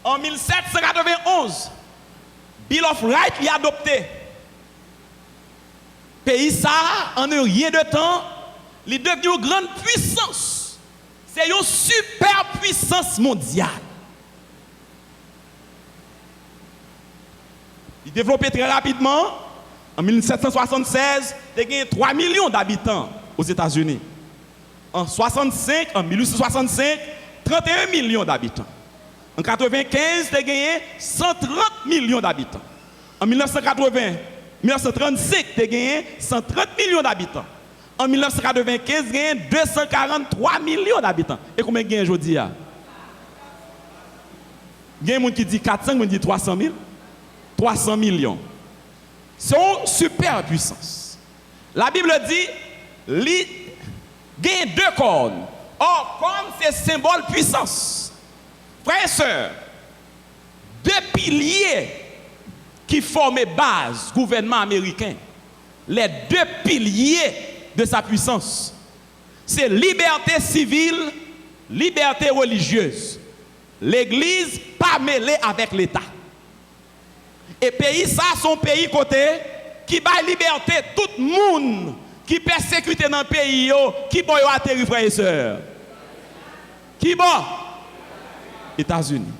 En 1791, Bill of Rights est adopté. Pays ça, en rien de temps, il est devenu une grande puissance. C'est une super puissance mondiale. Il développé très rapidement. En 1776, il y a 3 millions d'habitants aux États-Unis. En 1865, 31 millions d'habitants. En 1995, il y a gagné 130 millions d'habitants. En 1935, il y a gagné 130 millions d'habitants. En 1995, il y a gagné 243 millions d'habitants. Et combien il y a aujourd'hui? Il y a des gens qui disent 400, qui disent 300 000. 300 millions. C'est une super puissance. La Bible dit, il y a deux cornes. Or, comme c'est symbole puissance. Frères et sœurs, deux piliers qui formaient base gouvernement américain, les deux piliers de sa puissance, c'est liberté civile, liberté religieuse. L'Église pas mêlée avec l'État. Et pays ça, son pays côté qui bat liberté tout le monde qui persécuté dans le pays, qui bon atterri frères et sœurs. Qui bon? États-Unis.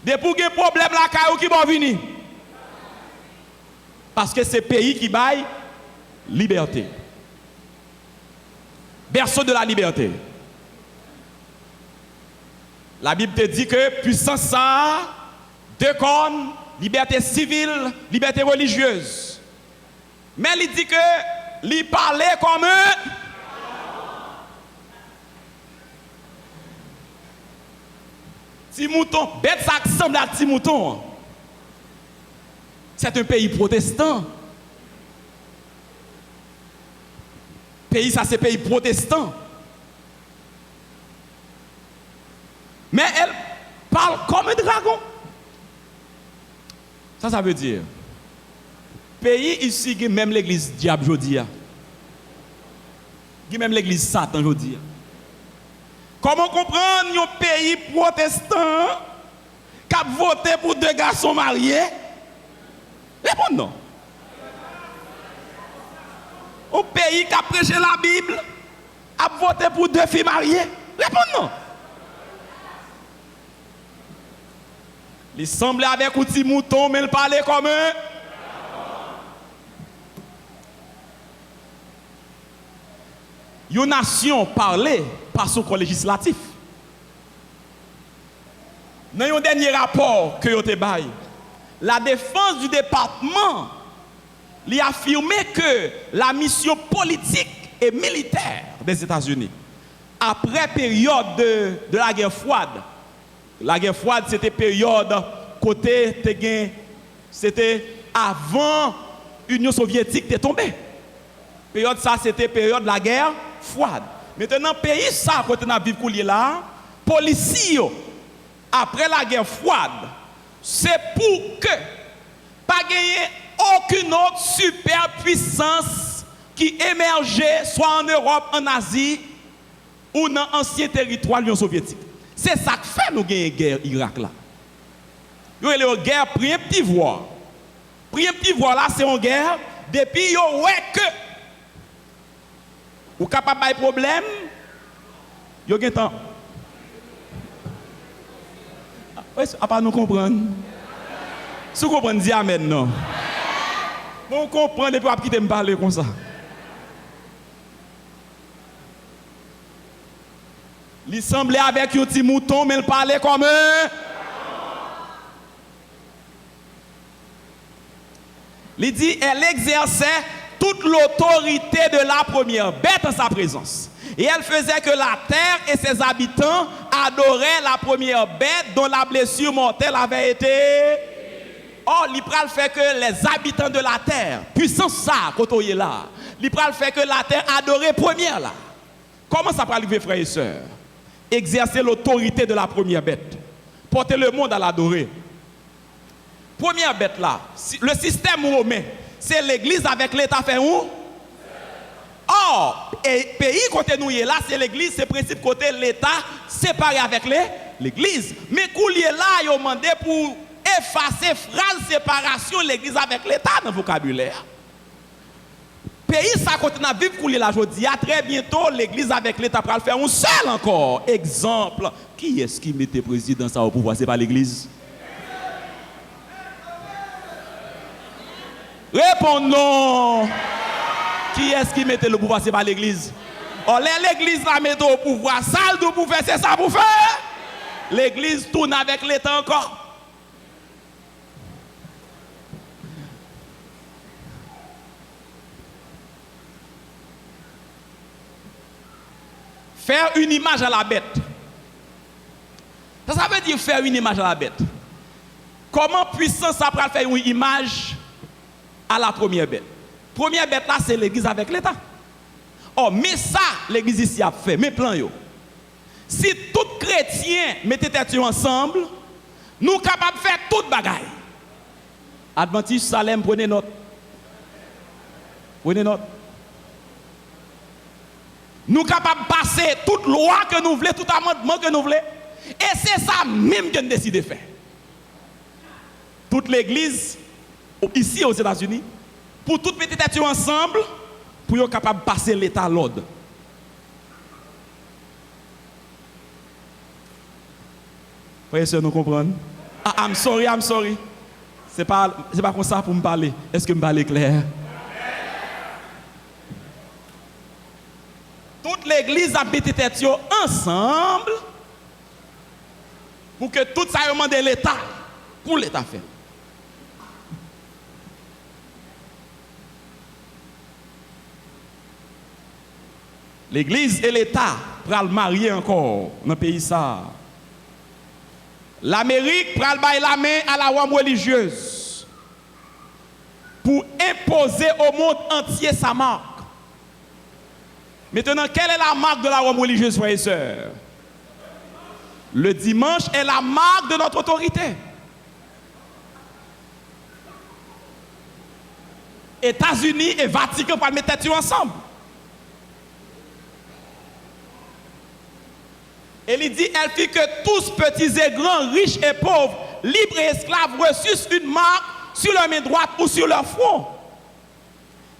Depuis qu'il y a un problème là, qui bon venir? Parce que c'est pays qui baille liberté. Berceau de la liberté. La Bible te dit que puissance ça, deux cornes, liberté civile, liberté religieuse. Mais il dit que il parlait comme eux. Petit mouton, bête ça ressemble à petit mouton. C'est un pays protestant. Pays ça c'est pays protestant. Mais elle parle comme un dragon. Ça veut dire pays ici qui même l'église diable jodi a. Qui même l'église Satan jodi a. Comment comprendre un pays protestant qui a voté pour 2 garçons mariés? Répondez non. Un pays qui a prêché la Bible a voté pour 2 filles mariées? Répondez non. Il semblait avec un petit mouton, mais il parlait comme eux. Une nation parlait par son corps législatif. Dans un dernier rapport que vous avez baillé, la défense du département a affirmé que la mission politique et militaire des États-Unis, après période de la guerre froide, c'était période côté, c'était avant l'Union soviétique était tombée. Période ça, c'était période de la guerre froide. Maintenant, pays ça, côté n'a vivre là, policiers, après la guerre froide, c'est pour que pas gagner aucune autre superpuissance qui émergeait soit en Europe, en Asie ou dans l'ancien territoire de l'Union soviétique. C'est ça qui fait nous gagner guerre Irak là. Yo une guerre préemptive. Préemptive là c'est une guerre depuis yo ouais que ou capable de problème yo gen temps. À pas nous comprendre. Si vous comprenez, dis amen non. Vous comprenez et puis quitter me parler comme ça. Il semblait avec un petit mouton, mais il parlait comme eux. Il dit, elle exerçait toute l'autorité de la première bête en sa présence. Et elle faisait que la terre et ses habitants adoraient la première bête dont la blessure mortelle avait été. Or, l'Ipral fait que les habitants de la terre, puissance ça, quand on est là, l'Ipral fait que la terre adorait première là. Comment ça peut arriver, frères et sœurs? Exercer l'autorité de la première bête. Porter le monde à l'adorer. Première bête là, le système romain, c'est l'église avec l'État fait où? Or, et pays côté nous là, c'est l'église, c'est principe côté l'État séparé avec l'église. Mais coulier là, ils ont demandé pour effacer phrase séparation l'église avec l'État dans le vocabulaire. Pays ça côté na vivre coulier là jodi, très bientôt l'église avec l'État va le faire un seul encore. Exemple, qui est-ce qui mettait président ça au pouvoir? C'est pas l'église. Répondons. Qui est-ce qui mettait le pouvoir? C'est pas l'église. Or l'église la met au pouvoir, ça le pour faire, c'est ça pour faire. L'église tourne avec l'État encore. Faire une image à la bête. Ça veut dire faire une image à la bête. Comment puissance ça peut faire une image à la première bête? Première bête là, c'est l'église avec l'État. Oh, mais ça, l'église ici a fait, mes plans yo. Si tout chrétien mettait tête ensemble, nous sommes capables de faire toute bagaille. Adventiste Salem, prenez note. Prenez note. Nous sommes capables de passer toute loi que nous voulons, tout amendement que nous voulons. Et c'est ça même que nous décidons de faire. Toute l'église, ici aux États-Unis, pour toutes mettre tête ensemble, pour être capable de passer l'État à l'ordre. Frères et sœurs, nous comprenons? I'm sorry. C'est pas comme ça pour me parler. Est-ce que me parler clair? Toute l'église a mis tête ensemble pour que tout ça demande l'État pour l'État faire. L'église et l'État pour le marier encore dans le pays ça. L'Amérique pral bailler la main à la Rome religieuse pour imposer au monde entier sa marque. Maintenant, quelle est la marque de la Rome religieuse, frères et sœurs? Le dimanche est la marque de notre autorité. États-Unis et Vatican pour mettre tête ensemble. Et il dit, elle fit que tous, petits et grands, riches et pauvres, libres et esclaves, reçussent une marque sur leur main droite ou sur leur front.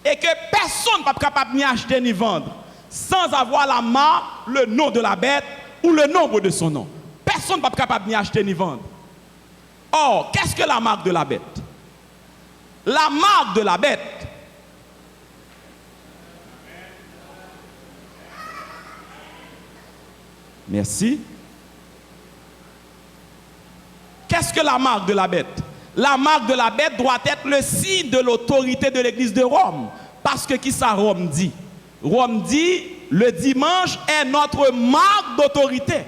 Et que personne n'est pas capable ni acheter ni vendre sans avoir la marque, le nom de la bête ou le nombre de son nom. Personne n'est pas capable ni acheter ni vendre. Or, qu'est-ce que la marque de la bête? La marque de la bête, merci. Qu'est-ce que la marque de la bête? La marque de la bête doit être le signe de l'autorité de l'église de Rome. Parce que qui ça Rome dit? Rome dit, le dimanche est notre marque d'autorité.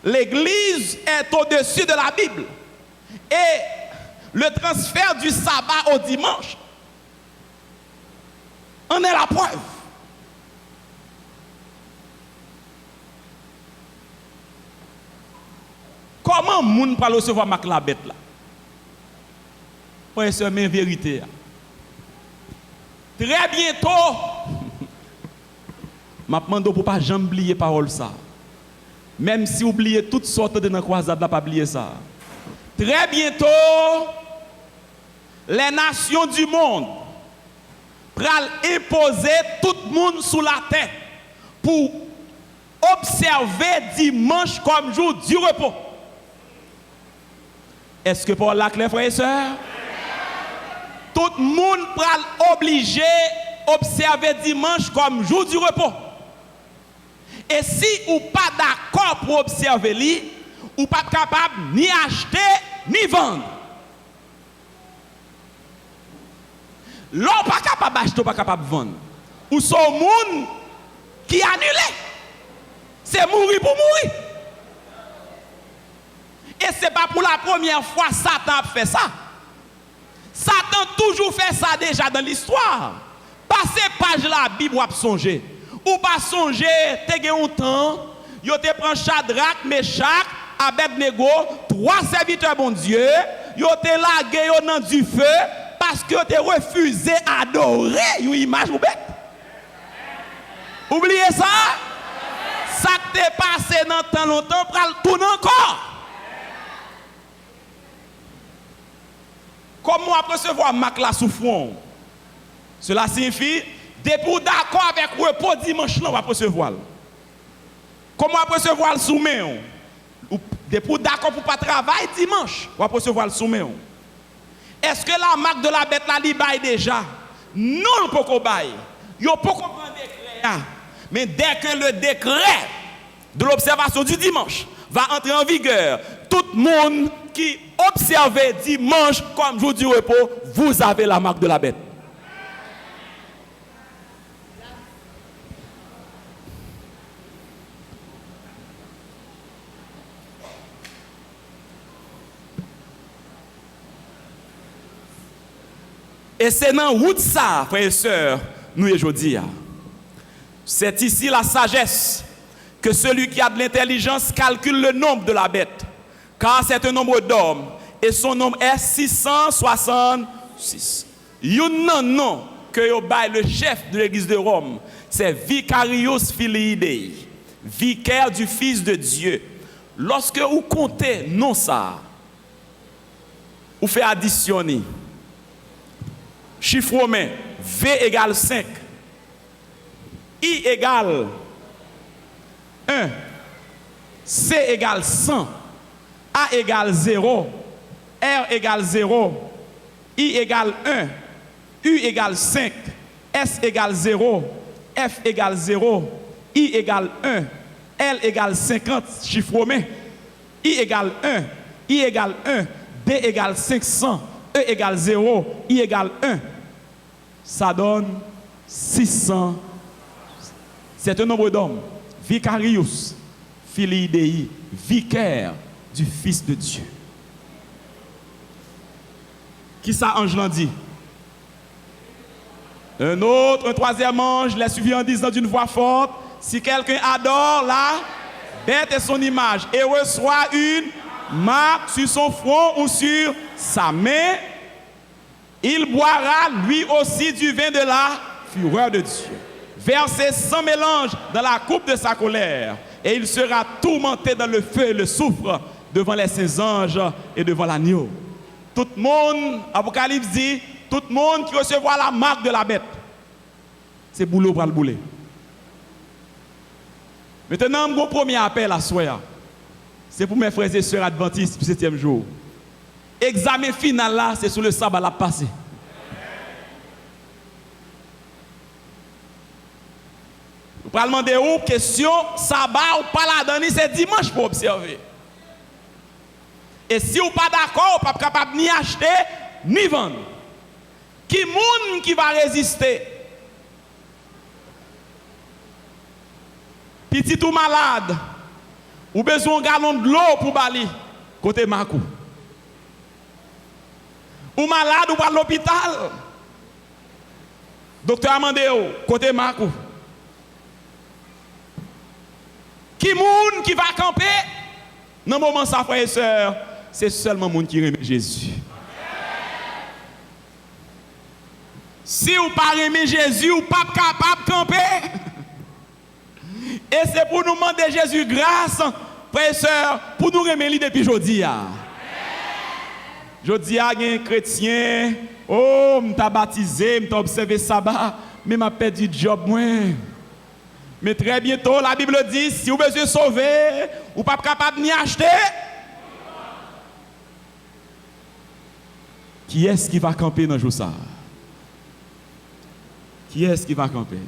L'église est au-dessus de la Bible. Et le transfert du sabbat au dimanche en est la preuve. Comment moun peut recevoir marque la bête là? Ouais, c'est une vérité. Très bientôt, je demande pour pas jamais oublier parole ça. Même si vous oubliez toutes sortes de dans croisade, pas oublier ça. Très bientôt, les nations du monde pral imposer tout le monde sous la tête pour observer dimanche comme jour du repos. Est-ce que pour la clair, frères et sœurs? Tout le monde pral obligé observer dimanche comme jour du repos. Et si ou pas d'accord pour observer lui, ou pas capable ni acheter ni vendre. L'on pas capable d'acheter ou pas capable de vendre. Ou son monde qui annulé. C'est mourir pour mourir. Et ce n'est pas pour la première fois que Satan a fait ça. Satan toujours fait ça déjà dans l'histoire. Passez page la Bible ou songer. Ou pas songer, te gen un temps, yo te prend Shadrach, Meshach, Abednego, 3 serviteurs bon Dieu, yo te lagué yo dans du feu parce que yo te refusé adorer une image ou bête. Oubliez ça? Ça t'est passé dans tant longtemps, pral tourner encore. Comment on peut recevoir marque la souffrance? Cela signifie, depuis d'accord avec le repos dimanche, on va recevoir. Comment on peut recevoir le soumet? Depuis d'accord pour pas travailler dimanche, on va recevoir le soumet. Est-ce que la marque de la bête la libaye déjà? Non, on peut pas bailler. Yo peut comprendre décret. Mais dès que le décret de l'observation du dimanche va entrer en vigueur, tout le monde qui observe dimanche comme jour du repos, vous avez la marque de la bête. Et c'est dans route ça, frères et sœurs, nous et aujourd'hui. C'est ici la sagesse que celui qui a de l'intelligence calcule le nombre de la bête. Car c'est un nombre d'hommes et son nombre est 666. Yon non que yo bay le chef de l'église de Rome, c'est Vicarius Filii Dei, vicaire du Fils de Dieu. Lorsque vous comptez non ça, vous faites additionner. Chiffre romain, V égale 5, I égale 1, C égale 100, A égale 0, R égale 0, I égale 1, U égale 5, S égale 0, F égale 0, I égale 1, L égale 50, chiffre romain, I égale 1, I égale 1, D égale 500, E égale 0, I égale 1. Ça donne 600. C'est un nombre d'hommes. Vicarius, Filii Dei, vicaire du Fils de Dieu. Qui ça, ange l'a dit? Un troisième ange l'a suivi en disant d'une voix forte, si quelqu'un adore la bête et son image et reçoit une marque sur son front ou sur sa main, il boira lui aussi du vin de la fureur de Dieu, versé sans mélange dans la coupe de sa colère, et il sera tourmenté dans le feu et le soufre devant les saints anges et devant l'agneau. Tout le monde, Apocalypse dit, tout le monde qui recevra la marque de la bête, c'est boulot pour le bouler. Maintenant, mon premier appel à soi, c'est pour mes frères et sœurs adventistes du 7e jour. Examen final là, c'est sur le sabbat la passé. Vous pouvez demander une question, sabbat ou pas la donner, c'est dimanche pour observer. Et si vous n'êtes pas d'accord, vous n'êtes pas capable ni acheter, ni vendre. Qui monde qui va résister? Petit ou malade, ou besoin d'un gallon de l'eau pour bali, côté Makou. Ou malade ou pas l'hôpital. Docteur Amandeo, côté Makou. Qui moun qui va camper? Dans le moment ça, frères et sœurs, c'est seulement moun qui aime Jésus. Si vous ne pas aimer Jésus, vous n'êtes pas capable de camper. Et c'est pour nous demander Jésus grâce, frères et sœurs, pour nous aimer depuis aujourd'hui. Aujourd'hui, il y a un chrétien, oh, je suis baptisé, je suis observé sabbat, mais je perdu du job. Mais très bientôt, la Bible dit, si vous voulez sauver, vous n'êtes pas capable ni acheter. Qui est-ce qui va camper dans le jour ça? Qui est-ce qui va camper?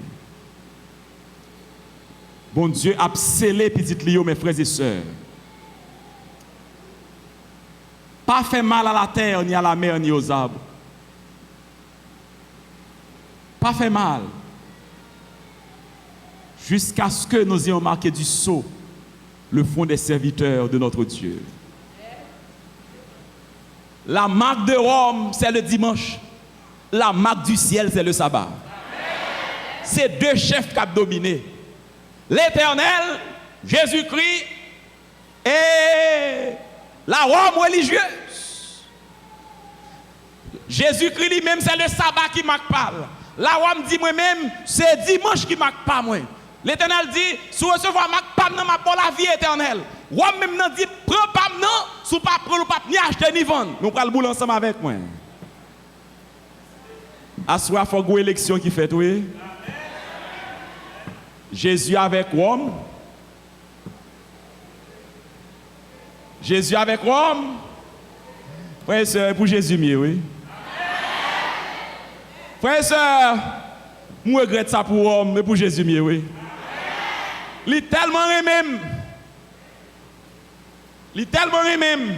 Bon Dieu a scellé petit Léo, mes frères et sœurs. Pas fait mal à la terre, ni à la mer, ni aux arbres. Pas fait mal. Jusqu'à ce que nous ayons marqué du sceau le front des serviteurs de notre Dieu. La marque de Rome, c'est le dimanche. La marque du ciel, c'est le sabbat. C'est deux chefs qui ont dominé. L'Éternel, Jésus-Christ et la Rome religieuse. Jésus-Christ lui-même, c'est le sabbat qui marque pas. La Rome dit moi-même, c'est dimanche qui marque pas moi. L'Éternel dit, si vous recevez marque pas dans ma pour la vie éternelle. Rome même dit, prends pas non, si pas prendre pas ni acheter ni vendre. Nous prenons le boulot ensemble avec moi. Assoir faut go élection qui fait oui. Jésus avec Rome. Jésus avec Rome. Frère et sœur, pour Jésus mieux, oui. Frère et sœur, je regrette ça pour Rome, mais pour Jésus mieux, oui. Il est tellement même. Il est tellement même.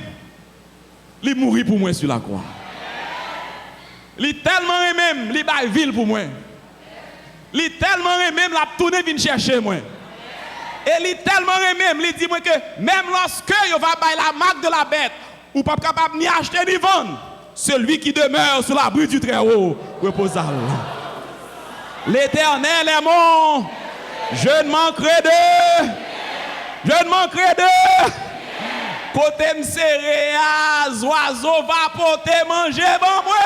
Il mourit pour moi sur la croix. Il est tellement même. Il est ville pour moi. Il est tellement même. La tourner vient chercher moi. Et il est tellement même. Il dit moi que même lorsque il va bailler la marque de la bête, ou pas capable ni acheter ni vendre, celui qui demeure sous l'abri du Très-Haut reposera. L'Éternel est mon. Je ne manquerai de. Je ne manquerai de. Côté me serré, oiseau va porter manger bon moi.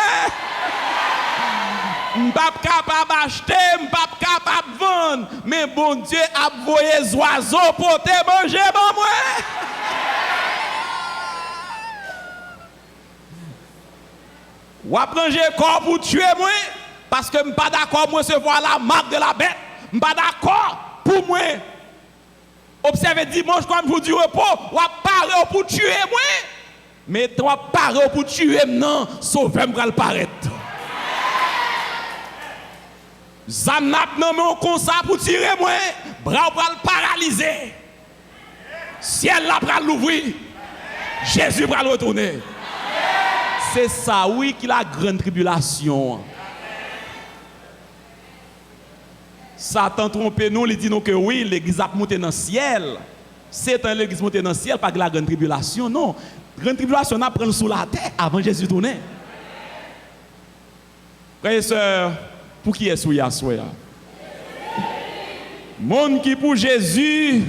M'pas capable acheter, m'pas capable vendre, mais bon Dieu a envoyé les oiseaux porter manger bon moi. Ou apprendre corps pour tuer moi parce que m'pas d'accord moi recevoir la marque de la bête. M'pas d'accord pour moi. Observez dimanche comme jour du repos, ou parler pour tuer moi. Mais toi parler pour tuer non, sauver me le paraître. Zamnap non mais on comme ça pour tirer moi, bras pour le paralyser. Ciel là pour l'ouvrir. Jésus pour le retourner. C'est ça oui qui la grande tribulation. Satan trompe nous, il dit nous que oui, l'église a monté dans le ciel. C'est un l'église montée dans le ciel, pas de la grande tribulation, non. La grande tribulation, on apprend sous la terre avant Jésus tourner. Frères et sœurs, pour qui est sous Yahweh? Monde qui pour Jésus,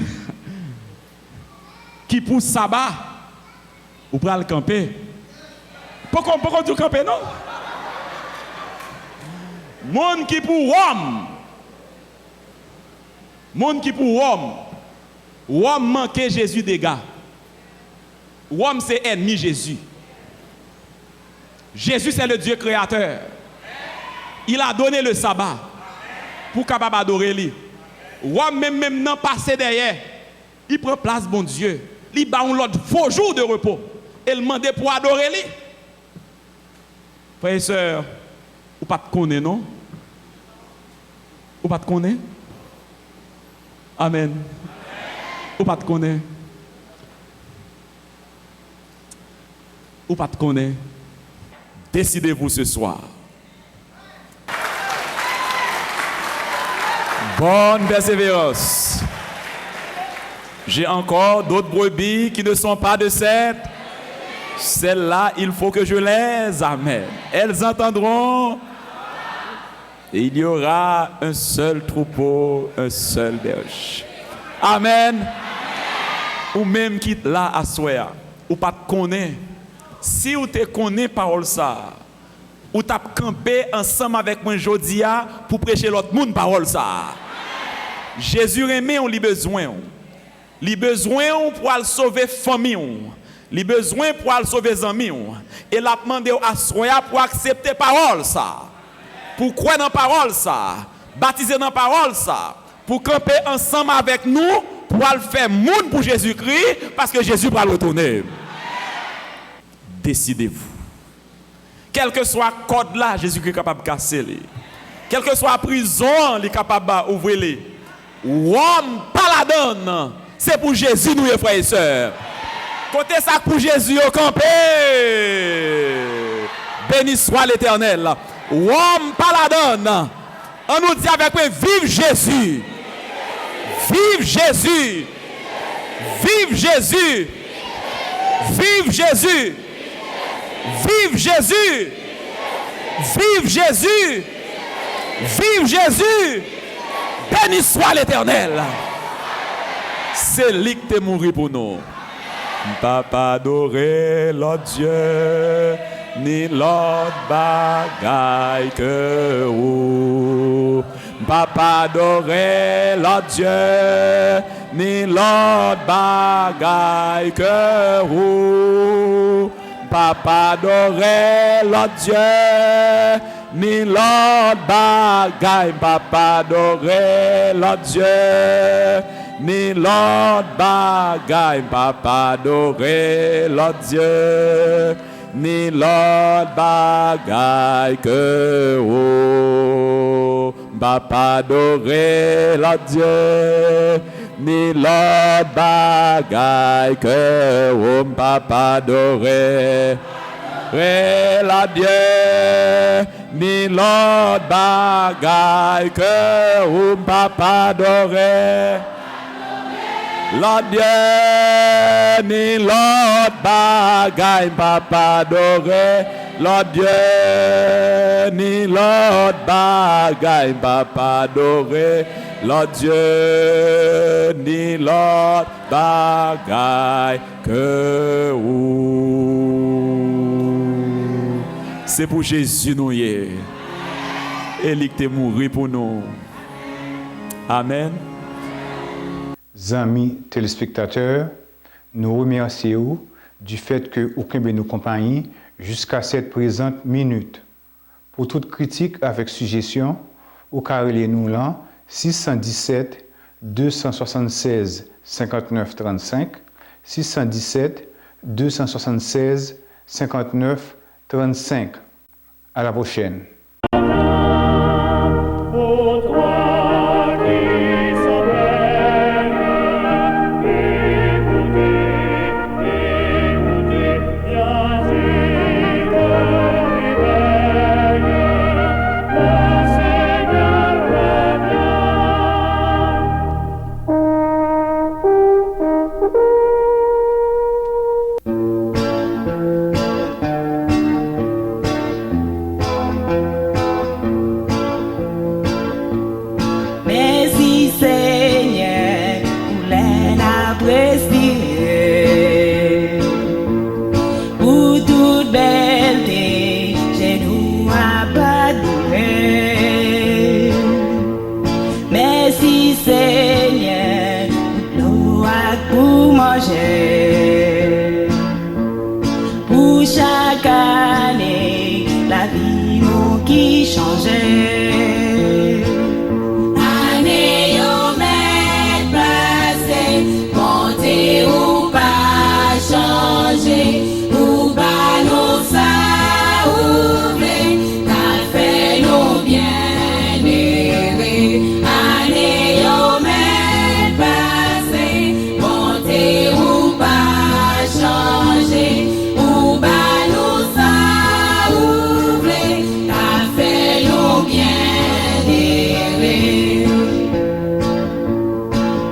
qui pour sabbat, ou pour le camper. Pourquoi tu camper, non? Monde qui pour Rome. Monde qui pour Rome. Rome manquait Jésus des gars. Rome c'est ennemi Jésus. Jésus c'est le Dieu créateur. Il a donné le sabbat pour capable adorer lui. Rome même non passé derrière. Il prend place bon Dieu. Il bat un autre faux jour de repos. Et il demande pour adorer lui. Frères et sœurs, ou pas te connaître non? Ou pas te connaître? Amen. Ou pas te connaître? Ou pas te connaître? Décidez-vous ce soir. Bonne persévérance. J'ai encore d'autres brebis qui ne sont pas de cette. Celles-là, il faut que je les amène. Elles entendront. Et il y aura un seul troupeau, un seul berger. Amen. Ou même qui là à soi, ou pas te connaît. Si ou te connaît parole ça, ou t'as campé ensemble avec moi aujourd'hui pour prêcher l'autre monde parole ça. Jésus aimé on lui besoin. Li besoin pour aller sauver famille. Li besoin pour aller sauver amis. Et l'a demandé à soi pour accepter parole ça. Pour croire dans parole ça, baptiser dans parole ça, pour camper ensemble avec nous, pour aller faire monde pour Jésus-Christ, parce que Jésus va le retourner. Décidez-vous. Quel que soit le code là, Jésus-Christ est capable de casser. Quelle que soit la prison, il est capable d'ouvrir. Homme, pas la donne. C'est pour Jésus, nous, frères et sœurs. Côté ça pour Jésus au campé. Béni soit l'Éternel. Homme, pas la donne. On nous dit avec moi, vive Jésus. Vive Jésus. Vive Jésus. Vive Jésus. Vive Jésus. Vive Jésus. Vive Jésus. Béni soit l'Éternel. C'est lui qui est mort pour nous. Papa adorer l'autre Dieu, ni l'autre bagaille que vous. Papa adorer l'autre Dieu, ni l'autre bagaille que vous. Papa adorer l'autre Dieu, ni l'autre bagaille. Papa adorer l'autre Dieu, ni l'autre bagaille. Papa adorer l'autre Dieu, ni l'autre bagaille que vous. Papa adorer l'autre Dieu, ni l'autre bagaille que vous. Papa adorer la Dieu, ni l'autre bagaille que vous. Papa adorer la Dieu, ni l'autre bagaille. Papa adorer la Dieu, ni l'autre bagaille. Papa adorer la Dieu, ni l'autre bagaille que vous. C'est pour Jésus nous y est. Et il est mort pour nous. Amen. Amis téléspectateurs, nous remercions du fait que vous avez nous accompagné jusqu'à cette présente minute. Pour toute critique avec suggestion, vous carrelez nous là 617 276 59 35 617 276 59 35. À la prochaine. Ô toi qui souveraine, écoutez, viens vite réveille, le Seigneur revient.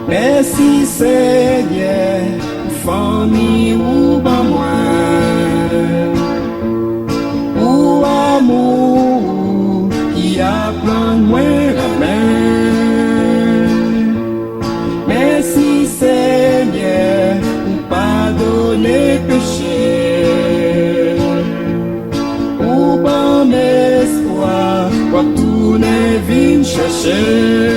Merci Seigneur, pour famille ou pas moi, pour amour qui apprend moi la main. Merci Seigneur, pour pardonner péché, pour bon espoir, pour tourner vine chercher.